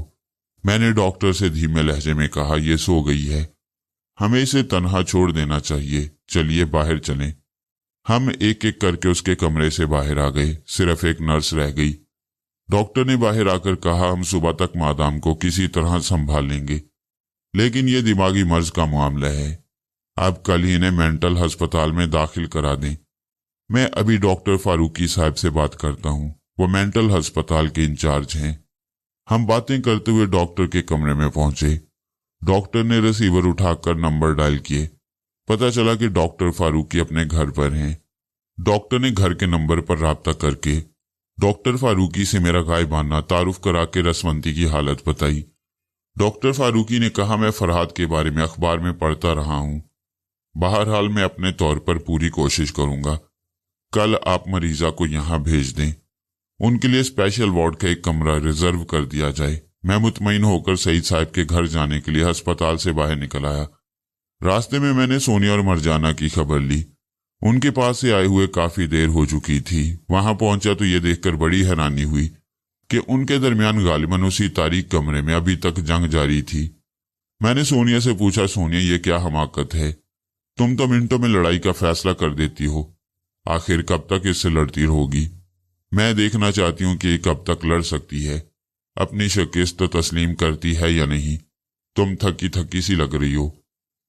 मैंने डॉक्टर से धीमे लहजे में कहा, यह सो गई है, हमें इसे तन्हा छोड़ देना चाहिए, चलिए बाहर चलें। हम एक एक करके उसके कमरे से बाहर आ गए। सिर्फ एक नर्स रह गई। डॉक्टर ने बाहर आकर कहा, हम सुबह तक मादाम को किसी तरह संभाल लेंगे, लेकिन यह दिमागी मर्ज का मामला है। अब कल ही इन्हें मेंटल अस्पताल में दाखिल करा दें। मैं अभी डॉक्टर फारूकी साहब से बात करता हूं, वो मेंटल अस्पताल के इंचार्ज हैं। हम बातें करते हुए डॉक्टर के कमरे में पहुंचे। डॉक्टर ने रिसीवर उठाकर नंबर डायल किए। पता चला कि डॉक्टर फारूकी अपने घर पर हैं। डॉक्टर ने घर के नंबर पर राब्ता करके डॉक्टर फारूकी से मेरा गायबाना तारुफ करा के रसवंती की हालत बताई। डॉक्टर फारूकी ने कहा, मैं फरहाद के बारे में अखबार में पढ़ता रहा हूं। बहरहाल मैं अपने तौर पर पूरी कोशिश करूंगा। कल आप मरीजा को यहां भेज दें। उनके लिए स्पेशल वार्ड का एक कमरा रिजर्व कर दिया जाए। मैं मुतमईन होकर सईद साहब के घर जाने के लिए अस्पताल से बाहर निकल आया। रास्ते में मैंने सोनिया और मरजाना की खबर ली। उनके पास से आए हुए काफी देर हो चुकी थी। वहां पहुंचा तो ये देखकर बड़ी हैरानी हुई कि उनके दरमियान गालिबन उसी तारीख कमरे में अभी तक जंग जारी थी। मैंने सोनिया से पूछा, सोनिया ये क्या हमाकत है? तुम तो मिनटों में लड़ाई का फैसला कर देती हो, आखिर कब तक इससे लड़ती रहोगी? मैं देखना चाहती हूं कि ये कब तक लड़ सकती है, अपनी शिकस्त तस्लीम करती है या नहीं। तुम थकी थकी सी लग रही हो।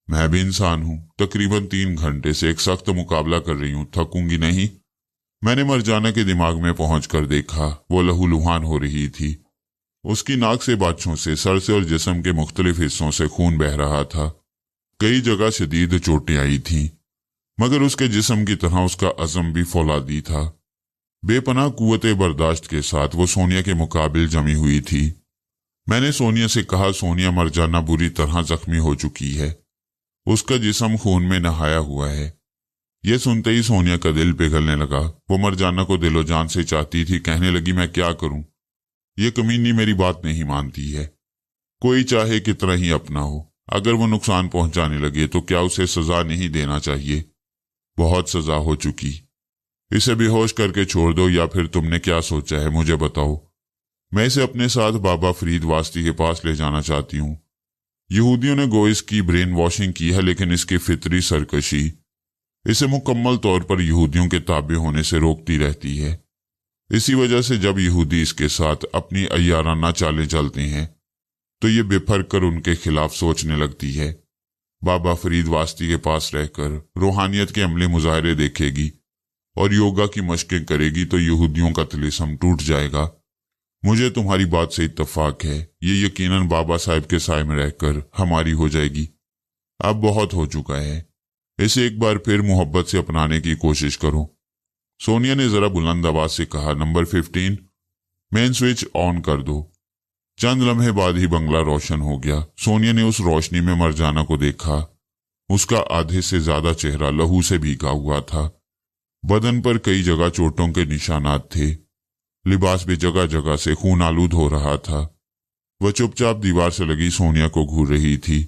मैं भी इंसान हूं, तकरीबन 3 घंटे से एक सख्त मुकाबला कर रही हूं, थकूंगी नहीं? मैंने मरजाना के दिमाग में पहुंचकर देखा, वो लहूलुहान हो रही थी। उसकी नाक से, बाछों से, सर से और जिस्म के मुख्तलिफ हिस्सों से खून बह रहा था। कई जगह शदीद चोटें आई थीं, मगर उसके जिस्म की तरह उसका अज़म भी फौलादी था। बेपनाह कुव्वते बर्दाश्त के साथ वो सोनिया के मुकाबिल जमी हुई थी। मैंने सोनिया से कहा, सोनिया मरजाना बुरी तरह जख्मी हो चुकी है, उसका जिस्म खून में नहाया हुआ है। यह सुनते ही सोनिया का दिल पिघलने लगा। वो मरजाना को दिलो जान से चाहती थी। कहने लगी, मैं क्या करूं, ये कमीनी मेरी बात नहीं मानती है। कोई चाहे कितना ही अपना हो, अगर वो नुकसान पहुंचाने लगे तो क्या उसे सजा नहीं देना चाहिए? बहुत सजा हो चुकी, इसे बेहोश करके छोड़ दो, या फिर तुमने क्या सोचा है मुझे बताओ। मैं इसे अपने साथ बाबा फरीद वास्ती के पास ले जाना चाहती हूँ। यहूदियों ने गो इसकी ब्रेन वॉशिंग की है, लेकिन इसकी फितरी सरकशी इसे मुकम्मल तौर पर यहूदियों के ताबे होने से रोकती रहती है। इसी वजह से जब यहूदी इसके साथ अपनी अय्याराना चालें चलते हैं तो ये बेफर कर उनके खिलाफ सोचने लगती है। बाबा फरीद वास्ती के पास रहकर रूहानियत के अमले मुजाहरे देखेगी और योगा की मशकें करेगी तो यहूदियों का तिलिस्म टूट जाएगा। मुझे तुम्हारी बात से इत्तफाक है, ये यकीनन बाबा साहब के साए में रहकर हमारी हो जाएगी। अब बहुत हो चुका है, इसे एक बार फिर मोहब्बत से अपनाने की कोशिश करो। सोनिया ने जरा बुलंद आवाज से कहा, नंबर 15 मेन स्विच ऑन कर दो। चंद लम्हे बाद ही बंगला रोशन हो गया। सोनिया ने उस रोशनी में मरजाना को देखा। उसका आधे से ज्यादा चेहरा लहू से भीगा हुआ था। बदन पर कई जगह चोटों के निशानात थे। लिबास भी जगह जगह से खून आलूद हो रहा था। वह चुपचाप दीवार से लगी सोनिया को घूर रही थी।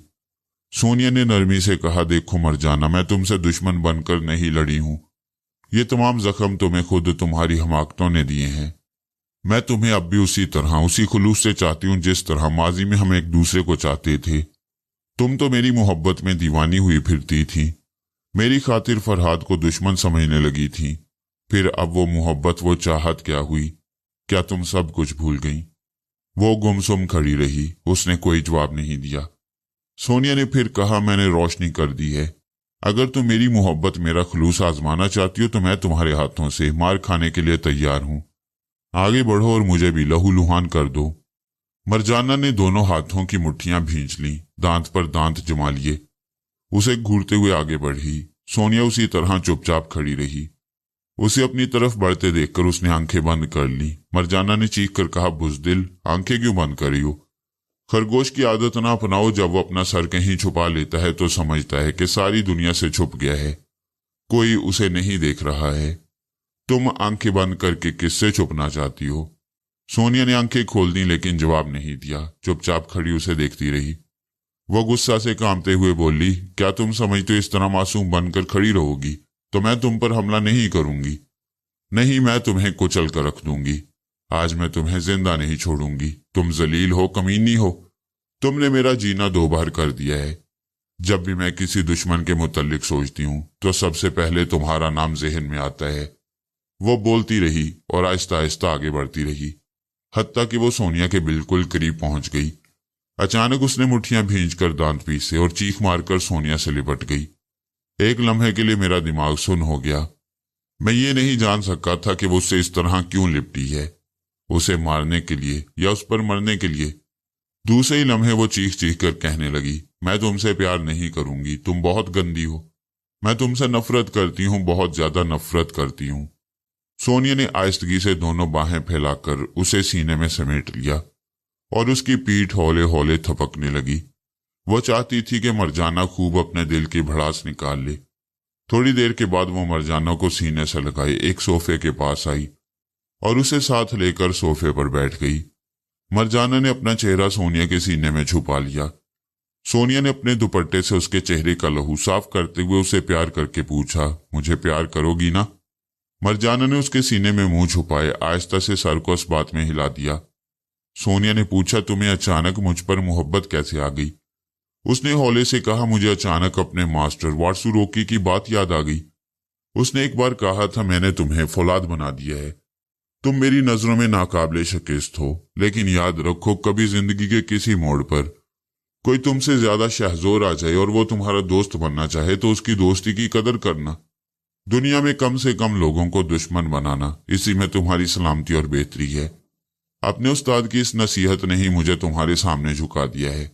सोनिया ने नरमी से कहा, देखो मरजाना, मैं तुमसे दुश्मन बनकर नहीं लड़ी हूं। ये तमाम जख्म तुम्हें खुद तुम्हारी हमाकतों ने दिए हैं। मैं तुम्हें अब भी उसी तरह, उसी खुलूस से चाहती हूं जिस तरह माजी में हम एक दूसरे को चाहते थे। तुम तो मेरी मोहब्बत में दीवानी हुई फिरती थी, मेरी खातिर फरहाद को दुश्मन समझने लगी थी। फिर अब वो मोहब्बत, वो चाहत क्या हुई? क्या तुम सब कुछ भूल गई? वो गुमसुम खड़ी रही, उसने कोई जवाब नहीं दिया। सोनिया ने फिर कहा, मैंने रोशनी कर दी है। अगर तुम मेरी मोहब्बत, मेरा खुलूस आजमाना चाहती हो तो मैं तुम्हारे हाथों से मार खाने के लिए तैयार हूं। आगे बढ़ो और मुझे भी लहूलुहान कर दो। मरजाना ने दोनों हाथों की मुट्ठियां भींच लीं। दांत पर दांत जमा लिए। उसे घूरते हुए आगे बढ़ी। सोनिया उसी तरह चुपचाप खड़ी रही। उसे अपनी तरफ बढ़ते देखकर उसने आंखें बंद कर ली। मरजाना ने चीख कर कहा, बुज़दिल, आंखें क्यों बंद करी हो? खरगोश की आदत ना अपनाओ। जब वो अपना सर कहीं छुपा लेता है तो समझता है कि सारी दुनिया से छुप गया है, कोई उसे नहीं देख रहा है। तुम आंखें बंद करके किससे छुपना चाहती हो? सोनिया ने आंखें खोल दी लेकिन जवाब नहीं दिया। चुपचाप खड़ी उसे देखती रही। वो गुस्सा से कांपते हुए बोली, क्या तुम समझते हो इस तरह मासूम बनकर खड़ी रहोगी तो मैं तुम पर हमला नहीं करूंगी? नहीं, मैं तुम्हें कुचल कर रख दूंगी। आज मैं तुम्हें जिंदा नहीं छोड़ूंगी। तुम जलील हो, कमीनी हो। तुमने मेरा जीना दो बार कर दिया है। जब भी मैं किसी दुश्मन के मुतल्लिक सोचती हूं तो सबसे पहले तुम्हारा नाम जहन में आता है। वो बोलती रही और आहिस्ता आहिस्ता आगे बढ़ती रही, हत्ता कि वो सोनिया के बिल्कुल करीब पहुंच गई। अचानक उसने मुट्ठियां भींचकर दांत पीसे और चीख मारकर सोनिया से लिपट गई। एक लम्हे के लिए मेरा दिमाग सुन्न हो गया। मैं ये नहीं जान सका था कि वो उससे इस तरह क्यों लिपटी है, उसे मारने के लिए या उस पर मरने के लिए। दूसरे ही लम्हे वो चीख चीख कर कहने लगी, मैं तुमसे प्यार नहीं करूंगी, तुम बहुत गंदी हो। मैं तुमसे नफरत करती हूँ, बहुत ज्यादा नफरत करती हूँ। सोनिया ने आहिस्तगी से दोनों बाहें फैलाकर उसे सीने में समेट लिया और उसकी पीठ हौले हौले थपकने लगी। वो चाहती थी कि मरजाना खूब अपने दिल की भड़ास निकाल ले। थोड़ी देर के बाद वो मरजाना को सीने से लगाए एक सोफे के पास आई और उसे साथ लेकर सोफे पर बैठ गई। मरजाना ने अपना चेहरा सोनिया के सीने में छुपा लिया। सोनिया ने अपने दुपट्टे से उसके चेहरे का लहू साफ करते हुए उसे प्यार करके पूछा, मुझे प्यार करोगी ना? मरजाना ने उसके सीने में मुंह छुपाए आहिस्ता से सर को इस बात में हिला दिया। सोनिया ने पूछा, तुम्हें अचानक मुझ पर मोहब्बत कैसे आ गई? उसने हौले से कहा, मुझे अचानक अपने मास्टर वात्सुरोकी की बात याद आ गई। उसने एक बार कहा था, मैंने तुम्हें फौलाद बना दिया है। तुम मेरी नजरों में नाकाबिले शिकस्त हो, लेकिन याद रखो कभी जिंदगी के किसी मोड़ पर कोई तुमसे ज्यादा शहजोर आ जाए और वो तुम्हारा दोस्त बनना चाहे तो उसकी दोस्ती की कदर करना। दुनिया में कम से कम लोगों को दुश्मन बनाना, इसी में तुम्हारी सलामती और बेहतरी है। अपने उस्ताद की इस नसीहत ने ही मुझे तुम्हारे सामने झुका दिया है।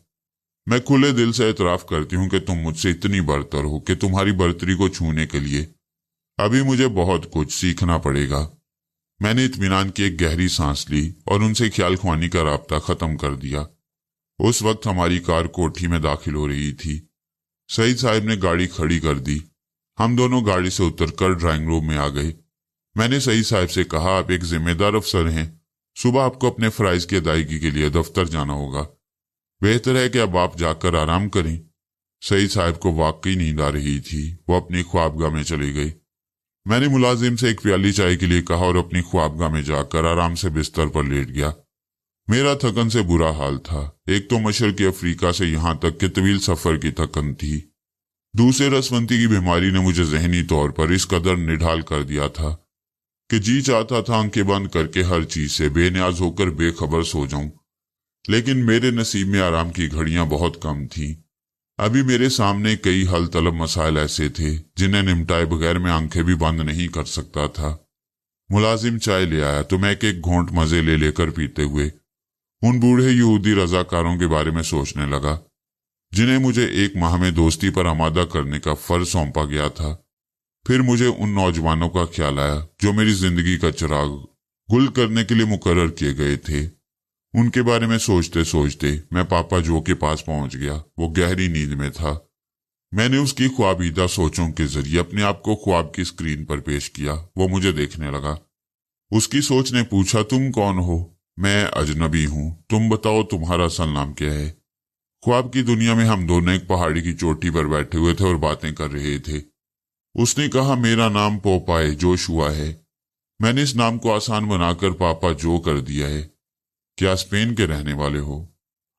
मैं खुले दिल से एतराफ करती हूँ कि तुम मुझसे इतनी बरतर हो कि तुम्हारी बरतरी को छूने के लिए अभी मुझे बहुत कुछ सीखना पड़ेगा। मैंने इत्मीनान की एक गहरी सांस ली और उनसे ख्याल ख्वानी का राब्ता खत्म कर दिया। उस वक्त हमारी कार कोठी में दाखिल हो रही थी। सईद साहब ने गाड़ी खड़ी कर दी। हम दोनों गाड़ी से उतरकर ड्राइंग रूम में आ गए। मैंने सईद साहब से कहा, आप एक जिम्मेदार अफसर हैं, सुबह आपको अपने फराइज की अदायगी के लिए दफ्तर जाना होगा। बेहतर है कि अब आप जाकर आराम करें। सईद साहब को वाकई नींद आ रही थी। वो अपनी ख्वाबगाह में चले गए। मैंने मुलाजिम से एक प्याली चाय के लिए कहा और अपनी ख्वाबगाह में जाकर आराम से बिस्तर पर लेट गया। मेरा थकन से बुरा हाल था। एक तो मशरकी अफ्रीका से यहां तक के तवील सफर की थकन थी, दूसरे रसवंती की बीमारी ने मुझे जहनी तौर पर इस कदर निढाल कर दिया था कि जी चाहता था आंखें बंद करके हर चीज से बेनियाज होकर बेखबर सो जाऊं। लेकिन मेरे नसीब में आराम की घड़ियां बहुत कम थीं। अभी मेरे सामने कई हल तलब मसाइल ऐसे थे जिन्हें निपटाए बगैर मैं आंखें भी बंद नहीं कर सकता था। मुलाजिम चाय ले आया तो मैं एक घोंट मजे ले लेकर पीते हुए उन बूढ़े यहूदी रजाकारों के बारे में सोचने लगा जिन्हें मुझे एक माह में दोस्ती पर आमादा करने का फर्ज सौंपा गया था। फिर मुझे उन नौजवानों का ख्याल आया जो मेरी जिंदगी का चिराग गुल करने के लिए मुकर्रर किए गए थे। उनके बारे में सोचते सोचते मैं पापा जो के पास पहुंच गया। वो गहरी नींद में था। मैंने उसकी ख्वाबीदा सोचों के जरिए अपने आप को ख्वाब की स्क्रीन पर पेश किया। वो मुझे देखने लगा। उसकी सोच ने पूछा, तुम कौन हो? मैं अजनबी हूं। तुम बताओ तुम्हारा असल नाम क्या है? ख्वाब की दुनिया में हम दोनों एक पहाड़ी की चोटी पर बैठे हुए थे और बातें कर रहे थे। उसने कहा, मेरा नाम पोपाए जोशुआ है। मैंने इस नाम को आसान बनाकर पापा जो कर दिया है। क्या स्पेन के रहने वाले हो?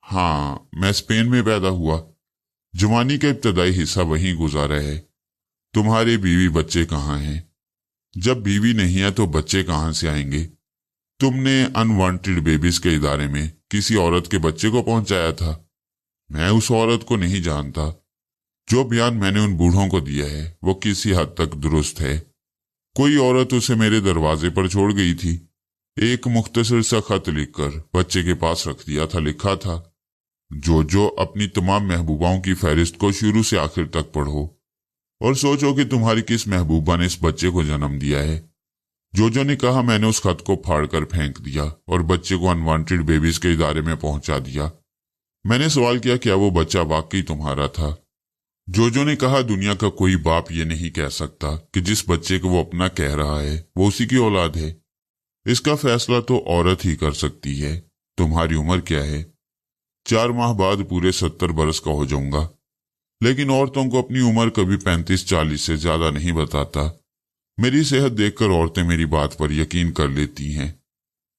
हाँ, मैं स्पेन में पैदा हुआ। जवानी का इब्तदाई हिस्सा वहीं गुजारा है। तुम्हारे बीवी बच्चे कहाँ हैं? जब बीवी नहीं है तो बच्चे कहाँ से आएंगे? तुमने अनवांटेड बेबीज के इदारे में किसी औरत के बच्चे को पहुंचाया था। मैं उस औरत को नहीं जानता। जो बयान मैंने उन बूढ़ों को दिया है वो किसी हद तक दुरुस्त है। कोई औरत उसे मेरे दरवाजे पर छोड़ गई थी। एक मुख्तसर सा खत लिखकर बच्चे के पास रख दिया था। लिखा था, जो अपनी तमाम महबूबाओं की फहरिस्त को शुरू से आखिर तक पढ़ो और सोचो कि तुम्हारी किस महबूबा ने इस बच्चे को जन्म दिया है। जो ने कहा, मैंने उस खत को फाड़कर फेंक दिया और बच्चे को अनवांटेड बेबीज के इदारे में पहुंचा दिया। मैंने सवाल किया, क्या वो बच्चा वाकई तुम्हारा था? जो ने कहा, दुनिया का कोई बाप ये नहीं कह सकता कि जिस बच्चे को वो अपना कह रहा है वो उसी की औलाद है। इसका फैसला तो औरत ही कर सकती है। तुम्हारी उम्र क्या है? 4 माह बाद पूरे 70 बरस का हो जाऊंगा, लेकिन औरतों को अपनी उम्र कभी 35-40 से ज्यादा नहीं बताता। मेरी सेहत देखकर औरतें मेरी बात पर यकीन कर लेती हैं।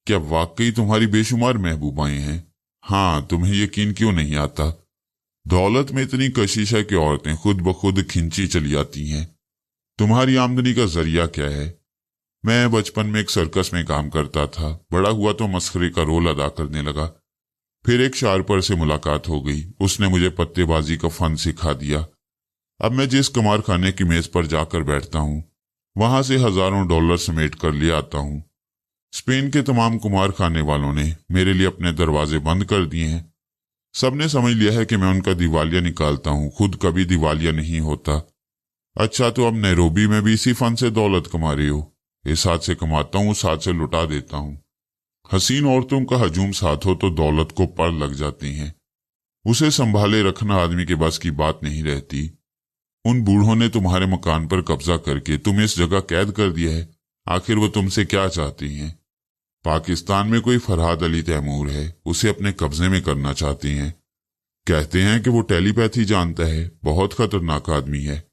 क्या वाकई तुम्हारी बेशुमार महबूबाएं हैं? हाँ, तुम्हें यकीन क्यों नहीं आता? दौलत में इतनी कशिश है कि औरतें खुद ब खुद खिंची चली आती हैं। तुम्हारी आमदनी का जरिया क्या है? मैं बचपन में एक सर्कस में काम करता था। बड़ा हुआ तो मस्खरे का रोल अदा करने लगा। फिर एक शार्पर से मुलाकात हो गई। उसने मुझे पत्तेबाजी का फन सिखा दिया। अब मैं जिस कमार खाने की मेज पर जाकर बैठता हूं, वहां से हजारों डॉलर समेट कर ले आता हूं। स्पेन के तमाम कुमार खाने वालों ने मेरे लिए अपने दरवाजे बंद कर दिए हैं। सबने समझ लिया है कि मैं उनका दिवालिया निकालता हूं, खुद कभी दिवालिया नहीं होता। अच्छा, तो अब नैरोबी में भी इसी फन से दौलत कमा रहे हो? इस हाथ से कमाता हूं, उस हाथ से लुटा देता हूं। हसीन औरतों का हजूम साथ हो तो दौलत को पर लग जाती हैं। उसे संभाले रखना आदमी के बस की बात नहीं रहती। उन बूढ़ों ने तुम्हारे मकान पर कब्जा करके तुम्हें इस जगह कैद कर दिया है। आखिर वो तुमसे क्या चाहती हैं? पाकिस्तान में कोई फरहाद अली तैमूर है, उसे अपने कब्जे में करना चाहती हैं। कहते हैं कि वो टेलीपैथी जानता है, बहुत खतरनाक आदमी है।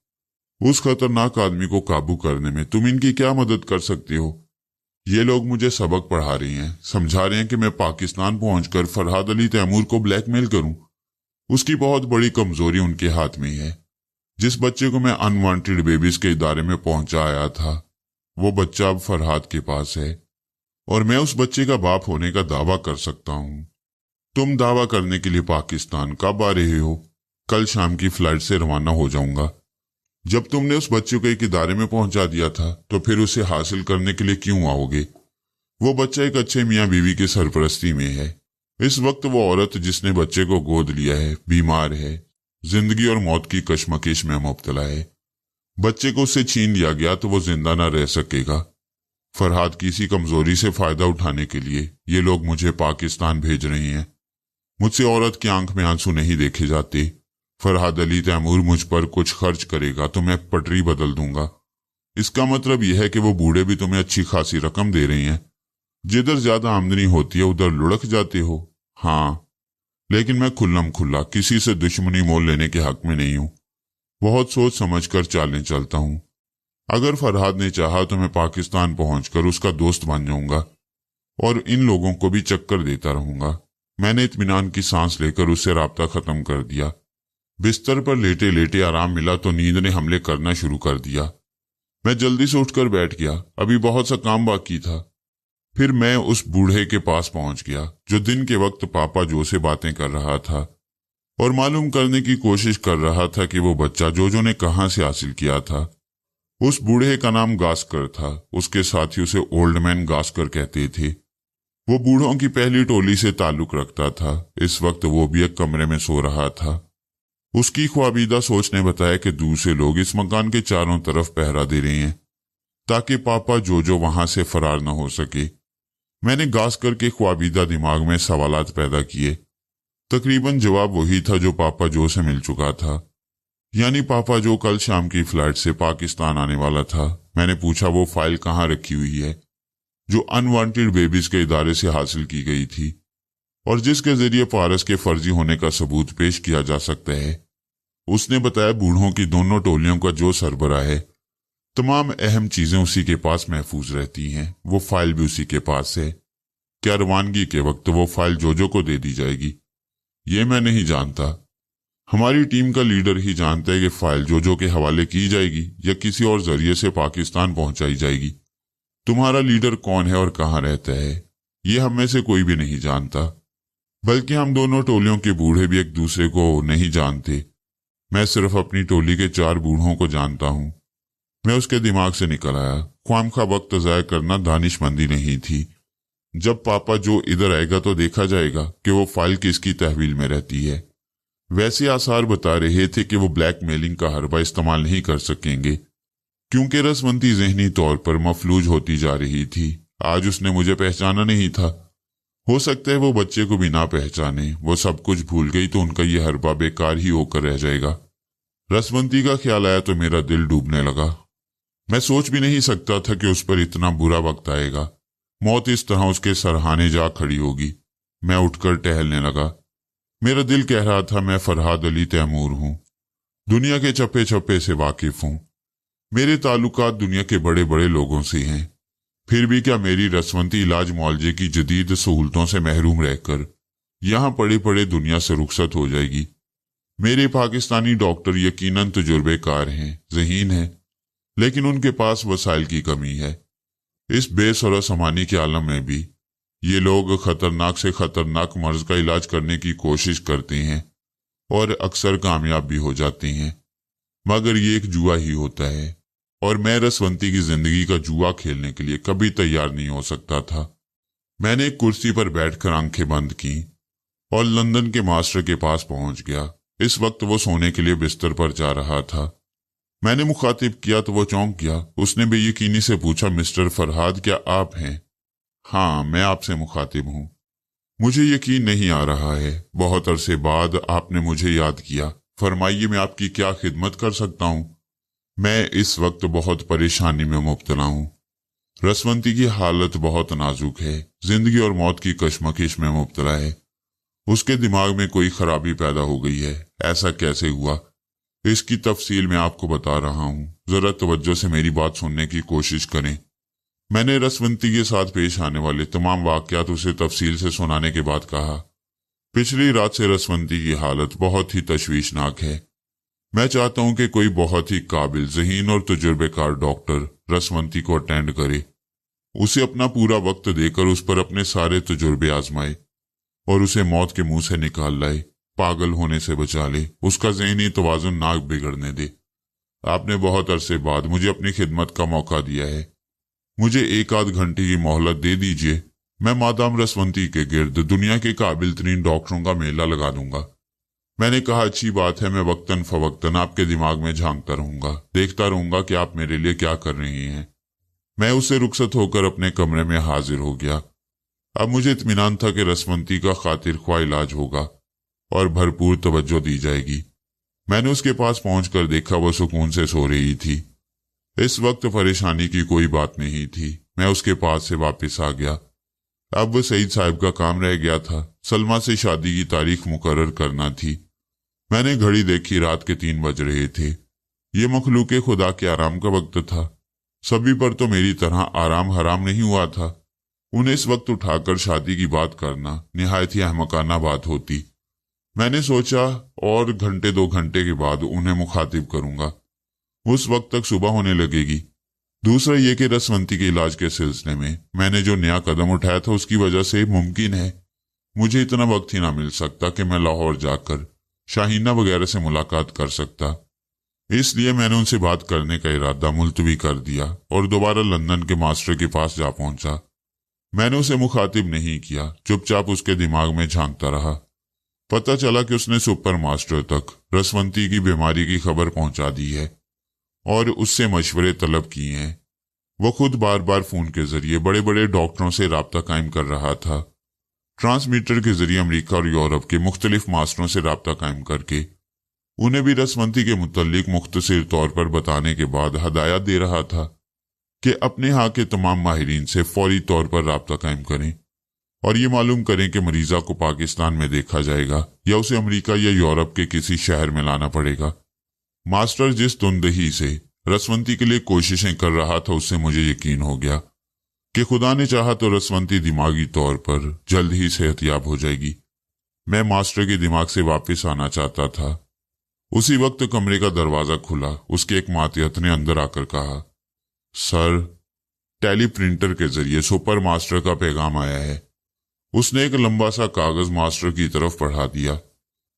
उस खतरनाक आदमी को काबू करने में तुम इनकी क्या मदद कर सकते हो? ये लोग मुझे सबक पढ़ा रही हैं, समझा रहे हैं कि मैं पाकिस्तान पहुंचकर फरहाद अली तैमूर को ब्लैकमेल करूं। उसकी बहुत बड़ी कमजोरी उनके हाथ में है। जिस बच्चे को मैं अनवांटेड बेबीज के इदारे में पहुंचा आया था, वो बच्चा अब फरहाद के पास है और मैं उस बच्चे का बाप होने का दावा कर सकता हूं। तुम दावा करने के लिए पाकिस्तान कब आ रहे हो? कल शाम की फ्लाइट से रवाना हो जाऊंगा। जब तुमने उस बच्चे को एक इदारे में पहुंचा दिया था, तो फिर उसे हासिल करने के लिए क्यों आओगे? वो बच्चा एक अच्छे मियाँ बीवी की सरपरस्ती में है। इस वक्त वो औरत जिसने बच्चे को गोद लिया है बीमार है, जिंदगी और मौत की कशमकश में मुब्तला है। बच्चे को उससे छीन लिया गया तो वो जिंदा न रह सकेगा। फरहाद की इसी कमजोरी से फायदा उठाने के लिए ये लोग मुझे पाकिस्तान भेज रहे हैं। मुझसे औरत की आंख में आंसू नहीं देखे जाते। फरहाद अली तैमूर मुझ पर कुछ खर्च करेगा तो मैं पटरी बदल दूंगा। इसका मतलब यह है कि वो बूढ़े भी तुम्हें अच्छी खासी रकम दे रहे हैं। जिधर ज्यादा आमदनी होती है उधर लुढ़क जाते हो। हाँ, लेकिन मैं खुल्लम खुल्ला किसी से दुश्मनी मोल लेने के हक में नहीं हूं। बहुत सोच समझ कर चालें चलता हूं। अगर फरहाद ने चाहा तो मैं पाकिस्तान पहुंचकर उसका दोस्त बन जाऊंगा और इन लोगों को भी चक्कर देता रहूंगा। मैंने इत्मीनान की सांस लेकर उससे राब्ता खत्म कर दिया। बिस्तर पर लेटे लेटे आराम मिला तो नींद ने हमले करना शुरू कर दिया। मैं जल्दी से उठकर बैठ गया, अभी बहुत सा काम बाकी था। फिर मैं उस बूढ़े के पास पहुंच गया जो दिन के वक्त पापा जो से बातें कर रहा था और मालूम करने की कोशिश कर रहा था कि वो बच्चा जो ने कहां से हासिल किया था। उस बूढ़े का नाम गास्कर था। उसके साथी उसे ओल्ड मैन गास्कर कहते थे। वो बूढ़ों की पहली टोली से ताल्लुक रखता था। इस वक्त वो भी एक कमरे में सो रहा था। उसकी ख्वाबीदा सोच ने बताया कि दूसरे लोग इस मकान के चारों तरफ पहरा दे रहे हैं ताकि पापा जो वहां से फरार न हो सके। मैंने गास्कर के ख्वाबीदा दिमाग में सवालात पैदा किए। तकरीबन जवाब वही था जो पापा जो से मिल चुका था, यानी पापा जो कल शाम की फ्लाइट से पाकिस्तान आने वाला था। मैंने पूछा वो फाइल कहाँ रखी हुई है जो अनवांटेड बेबीज के इदारे से हासिल की गई थी और जिसके जरिए पारस के फर्जी होने का सबूत पेश किया जा सकता है। उसने बताया बूढ़ों की दोनों टोलियों का जो सरबराह है, तमाम अहम चीजें उसी के पास महफूज रहती हैं। वो फाइल भी उसी के पास है। क्या रवानगी के वक्त वो फाइल जो को दे दी जाएगी, ये मैं नहीं जानता। हमारी टीम का लीडर ही जानता है कि फाइल जो के हवाले की जाएगी या किसी और जरिए से पाकिस्तान पहुंचाई जाएगी। तुम्हारा लीडर कौन है और कहाँ रहता है, ये हम में से कोई भी नहीं जानता। बल्कि हम दोनों टोलियों के बूढ़े भी एक दूसरे को नहीं जानते। मैं सिर्फ अपनी टोली के 4 बूढ़ों को जानता हूं। मैं उसके दिमाग से निकल आया। ख्वामखा वक्त ज़ाया करना दानिशमंदी नहीं थी। जब पापा जो इधर आएगा तो देखा जाएगा कि वो फाइल किसकी तहवील में रहती है। वैसे आसार बता रहे थे कि वो ब्लैकमेलिंग का हरबा इस्तेमाल नहीं कर सकेंगे, क्योंकि रसवंती ज़हनी तौर पर मफलूज होती जा रही थी। आज उसने मुझे पहचाना नहीं था। हो सकता है वो बच्चे को भी ना पहचाने, वो सब कुछ भूल गई तो उनका ये हरबा बेकार ही होकर रह जाएगा। रसवंती का ख्याल आया तो मेरा दिल डूबने लगा। मैं सोच भी नहीं सकता था कि उस पर इतना बुरा वक्त आएगा। मौत इस तरह उसके सरहाने जा खड़ी होगी। मैं उठकर टहलने लगा। मेरा दिल कह रहा था मैं फरहाद अली तैमूर हूं, दुनिया के चप्पे चप्पे से वाकिफ हूं, मेरे ताल्लुकात दुनिया के बड़े बड़े लोगों से हैं। फिर भी क्या मेरी रसवंती इलाज मुआवजे की जदीद सहूलतों से महरूम रहकर यहां पड़े पड़े दुनिया से रुखसत हो जाएगी? मेरे पाकिस्तानी डॉक्टर यकीनन तजुर्बेकार हैं, ज़हीन हैं, लेकिन उनके पास वसाइल की कमी है। इस बेसरा समानी के आलम में भी ये लोग खतरनाक से खतरनाक मर्ज का इलाज करने की कोशिश करते हैं और अक्सर कामयाब भी हो जाते हैं, मगर ये एक जुआ ही होता है और मैं रसवंती की जिंदगी का जुआ खेलने के लिए कभी तैयार नहीं हो सकता था। मैंने एक कुर्सी पर बैठकर आंखें बंद की और लंदन के मास्टर के पास पहुंच गया। इस वक्त वो सोने के लिए बिस्तर पर जा रहा था। मैंने मुखातिब किया तो वो चौंक गया। उसने बेयकीनी से पूछा, मिस्टर फरहाद, क्या आप हैं? हाँ, मैं आपसे मुखातिब हूं। मुझे यकीन नहीं आ रहा है, बहुत अरसे बाद आपने मुझे याद किया। फरमाइए, मैं आपकी क्या खिदमत कर सकता हूं? मैं इस वक्त बहुत परेशानी में मुब्तला हूं। रसवंती की हालत बहुत नाजुक है, जिंदगी और मौत की कशमकश में मुब्तला है। उसके दिमाग में कोई खराबी पैदा हो गई है। ऐसा कैसे हुआ, इसकी तफसील मैं आपको बता रहा हूं, जरा तवज्जो से मेरी बात सुनने की कोशिश करें। मैंने रसवंती के साथ पेश आने वाले तमाम वाकयात उसे तफसील से सुनाने के बाद कहा, पिछली रात से रसवंती की हालत बहुत ही तशवीशनाक है। मैं चाहता हूं कि कोई बहुत ही काबिल, ज़हीन और तजुर्बेकार डॉक्टर रसवंती को अटेंड करे, उसे अपना पूरा वक्त देकर उस पर अपने सारे तजुर्बे आजमाए और उसे मौत के मुंह से निकाल लाए, पागल होने से बचा ले, उसका ज़हनी तवाज़ुन ना बिगड़ने दे। आपने बहुत अरसे बाद मुझे अपनी खिदमत का मौका दिया है, मुझे एक आध घंटे की मोहलत दे दीजिए। मैं मादाम रसवंती के गिर्द दुनिया के काबिल तरीन डॉक्टरों का मेला लगा दूंगा। मैंने कहा, अच्छी बात है, मैं वक्तन फवक्तन आपके दिमाग में झांकता रहूंगा, देखता रहूंगा कि आप मेरे लिए क्या कर रही हैं। मैं उससे रुखसत होकर अपने कमरे में हाजिर हो गया। अब मुझे इत्मीनान था कि रसवंती का खातिर ख्वाह इलाज होगा और भरपूर तवज्जो दी जाएगी। मैंने उसके पास पहुंचकर देखा वो सुकून से सो रही थी। इस वक्त परेशानी की कोई बात नहीं थी। मैं उसके पास से वापस आ गया। अब वो सईद साहब का काम रह गया था। सलमा से शादी की तारीख मुकर्रर करना थी। मैंने घड़ी देखी, रात के 3 बज रहे थे। ये मखलूके खुदा के आराम का वक्त था। सभी पर तो मेरी तरह आराम हराम नहीं हुआ था। उन्हें इस वक्त उठाकर शादी की बात करना निहायत ही अहमकाना बात होती। मैंने सोचा और घंटे 2 घंटे के बाद उन्हें मुखातिब करूंगा, उस वक्त तक सुबह होने लगेगी। दूसरा ये कि रसवंती के इलाज के सिलसिले में मैंने जो नया कदम उठाया था उसकी वजह से मुमकिन है मुझे इतना वक्त ही ना मिल सकता कि मैं लाहौर जाकर शाहीना वगैरह से मुलाकात कर सकता। इसलिए मैंने उनसे बात करने का इरादा मुलतवी कर दिया और दोबारा लंदन के मास्टर के पास जा पहुंचा। मैंने उसे मुखातिब नहीं किया, चुपचाप उसके दिमाग में झांकता रहा। पता चला कि उसने सुपर मास्टर तक रसवंती की बीमारी की खबर पहुंचा दी है और उससे मशवरे तलब किए हैं। वो खुद बार बार फोन के जरिए बड़े बड़े डॉक्टरों से राब्ता कायम कर रहा था। ट्रांसमीटर के जरिए अमेरिका और यूरोप के मुख्तलिफ मास्टरों से राब्ता कायम करके उन्हें भी रसवंती के मुतल्लिक मुख्तसर तौर पर बताने के बाद हदायत दे रहा था कि अपने यहाँ के तमाम माहिरीन से फौरी तौर पर राब्ता कायम करें और ये मालूम करें कि मरीजा को पाकिस्तान में देखा जाएगा या उसे अमेरिका या यूरोप के किसी शहर में लाना पड़ेगा। मास्टर जिस तुंदही से रसवंती के लिए कोशिशें कर रहा था उससे मुझे यकीन हो गया कि खुदा ने चाहा तो रसवंती दिमागी तौर पर जल्द ही सेहतयाब हो जाएगी। मैं मास्टर के दिमाग से वापस आना चाहता था। उसी वक्त कमरे का दरवाजा खुला। उसके एक मातहत ने अंदर आकर कहा, सर, टेली प्रिंटर के जरिए सुपर मास्टर का पैगाम आया है। उसने एक लंबा सा कागज मास्टर की तरफ बढ़ा दिया।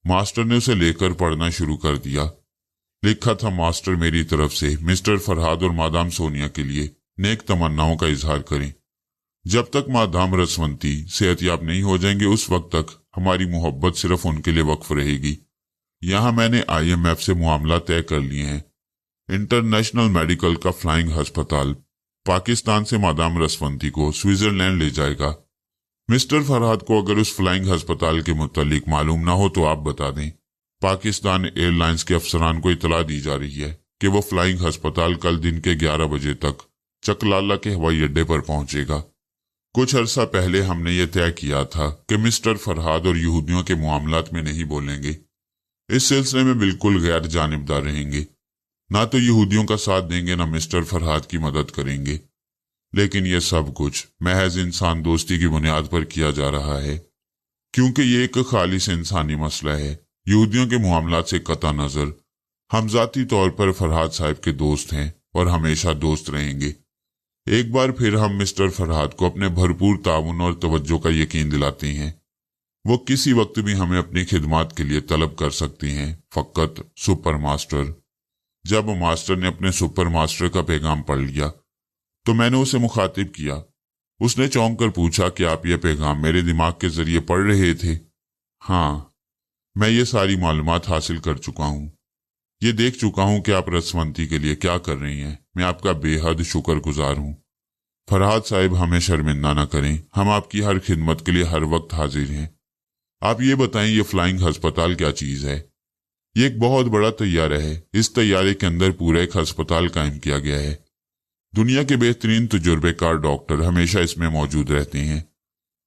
मास्टर ने उसे लेकर पढ़ना शुरू कर दिया। लिखा था, मास्टर मेरी तरफ से मिस्टर फरहाद और मादाम सोनिया के लिए नेक तमन्नाओं का इजहार करें। جب تک مادام رسونتی صحت یاب نہیں ہو جائیں گے اس وقت تک ہماری محبت صرف ان کے لیے وقف رہے گی۔ یہاں میں نے IMF سے معاملہ طے کر لیے ہیں۔ انٹرنیشنل میڈیکل کا فلائنگ ہسپتال پاکستان سے مادام رسونتی کو سوئٹزرلینڈ لے جائے گا۔ مسٹر فرحات کو اگر اس فلائنگ ہسپتال کے متعلق معلوم نہ ہو تو آپ بتا دیں۔ پاکستان ایئر لائنز کے افسران کو اطلاع دی جا رہی ہے کہ وہ فلائنگ ہسپتال کل دن کے 11 بجے تک چکلالہ کے ہوائی اڈے پر پہنچے گا۔ کچھ عرصہ پہلے ہم نے یہ طے کیا تھا کہ مسٹر فرحاد اور یہودیوں کے معاملات میں نہیں بولیں گے۔ اس سلسلے میں بالکل غیر جانبدار رہیں گے، نہ تو یہودیوں کا ساتھ دیں گے نہ مسٹر فرحاد کی مدد کریں گے۔ لیکن یہ سب کچھ محض انسان دوستی کی بنیاد پر کیا جا رہا ہے، کیونکہ یہ ایک خالص انسانی مسئلہ ہے۔ یہودیوں کے معاملات سے قطع نظر ہم ذاتی طور پر فرحاد صاحب کے دوست ہیں اور ہمیشہ دوست رہیں گے۔ ایک بار پھر ہم مسٹر فرحاد کو اپنے بھرپور تعاون اور توجہ کا یقین دلاتے ہیں۔ وہ کسی وقت بھی ہمیں اپنی خدمات کے لیے طلب کر سکتے ہیں، فقط سپر ماسٹر۔ جب ماسٹر نے اپنے سپر ماسٹر کا پیغام پڑھ لیا تو میں نے اسے مخاطب کیا۔ اس نے چونک کر پوچھا کہ آپ یہ پیغام میرے دماغ کے ذریعے پڑھ رہے تھے؟ ہاں، میں یہ ساری معلومات حاصل کر چکا ہوں، یہ دیکھ چکا ہوں کہ آپ رسونتی کے لیے کیا کر رہی ہیں۔ میں آپ کا بے حد شکر گزار ہوں۔ فرحاد صاحب ہمیں شرمندہ نہ کریں، ہم آپ کی ہر خدمت کے لیے ہر وقت حاضر ہیں۔ آپ یہ بتائیں یہ فلائنگ ہسپتال کیا چیز ہے؟ یہ ایک بہت بڑا طیارہ ہے۔ اس طیارے کے اندر پورا ایک ہسپتال قائم کیا گیا ہے۔ دنیا کے بہترین تجربے کار ڈاکٹر ہمیشہ اس میں موجود رہتے ہیں۔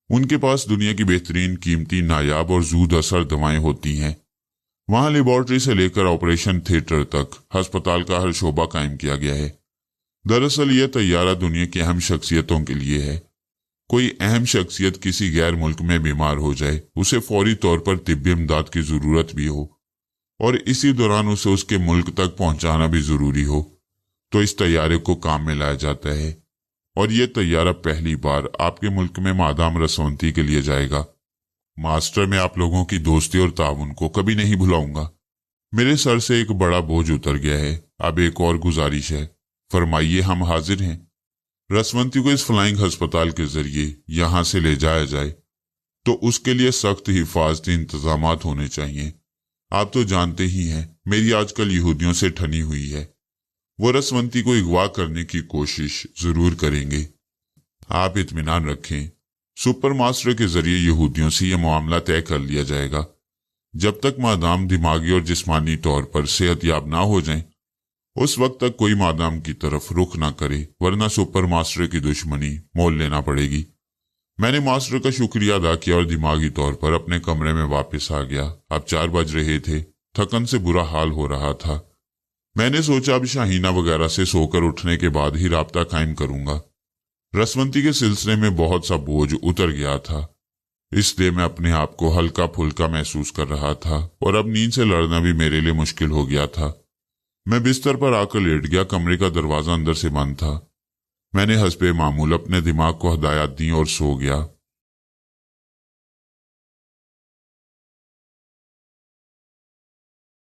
ان کے پاس دنیا کی بہترین قیمتی نایاب اور زود اثر دوائیں ہوتی ہیں۔ وہاں لیبارٹری سے لے کر آپریشن تھیٹر تک ہسپتال کا ہر شعبہ قائم کیا گیا ہے۔ دراصل یہ طیارہ دنیا کی اہم شخصیتوں کے لیے ہے۔ کوئی اہم شخصیت کسی غیر ملک میں بیمار ہو جائے، اسے فوری طور پر طبی امداد کی ضرورت بھی ہو اور اسی دوران اسے اس کے ملک تک پہنچانا بھی ضروری ہو، تو اس طیارے کو کام میں لایا جاتا ہے۔ اور یہ طیارہ پہلی بار آپ کے ملک میں مادام رسونتی کے لیے جائے گا۔ ماسٹر، میں آپ لوگوں کی دوستی اور تعاون کو کبھی نہیں بھلاؤں گا۔ میرے سر سے ایک بڑا بوجھ اتر گیا ہے۔ اب ایک اور گزارش ہے، فرمائیے، ہم حاضر ہیں۔ رسونتی کو اس فلائنگ ہسپتال کے ذریعے یہاں سے لے جایا جائے تو اس کے لیے سخت حفاظتی انتظامات ہونے چاہیے۔ آپ تو جانتے ہی ہیں میری آج کل یہودیوں سے ٹھنی ہوئی ہے۔ وہ رسونتی کو اغوا کرنے کی کوشش ضرور کریں گے۔ آپ اطمینان رکھیں، سپر ماسٹر کے ذریعے یہودیوں سے یہ معاملہ طے کر لیا جائے گا۔ جب تک مادام دماغی اور جسمانی طور پر صحت یاب نہ ہو جائیں اس وقت تک کوئی مادام کی طرف رخ نہ کرے، ورنہ سپر ماسٹر کی دشمنی مول لینا پڑے گی۔ میں نے ماسٹر کا شکریہ ادا کیا اور دماغی طور پر اپنے کمرے میں واپس آ گیا۔ اب 4 بج رہے تھے، تھکن سے برا حال ہو رہا تھا۔ میں نے سوچا اب شاہینہ وغیرہ سے سو کر اٹھنے کے بعد ہی رابطہ قائم کروں گا۔ رسونتی کے سلسلے میں بہت سا بوجھ اتر گیا تھا، اس لیے میں اپنے آپ کو ہلکا پھلکا محسوس کر رہا تھا اور اب نیند سے لڑنا بھی میرے لیے مشکل ہو گیا تھا۔ میں بستر پر آ کر لیٹ گیا۔ کمرے کا دروازہ اندر سے بند تھا۔ میں نے حسب معمول اپنے دماغ کو ہدایات دیں اور سو گیا۔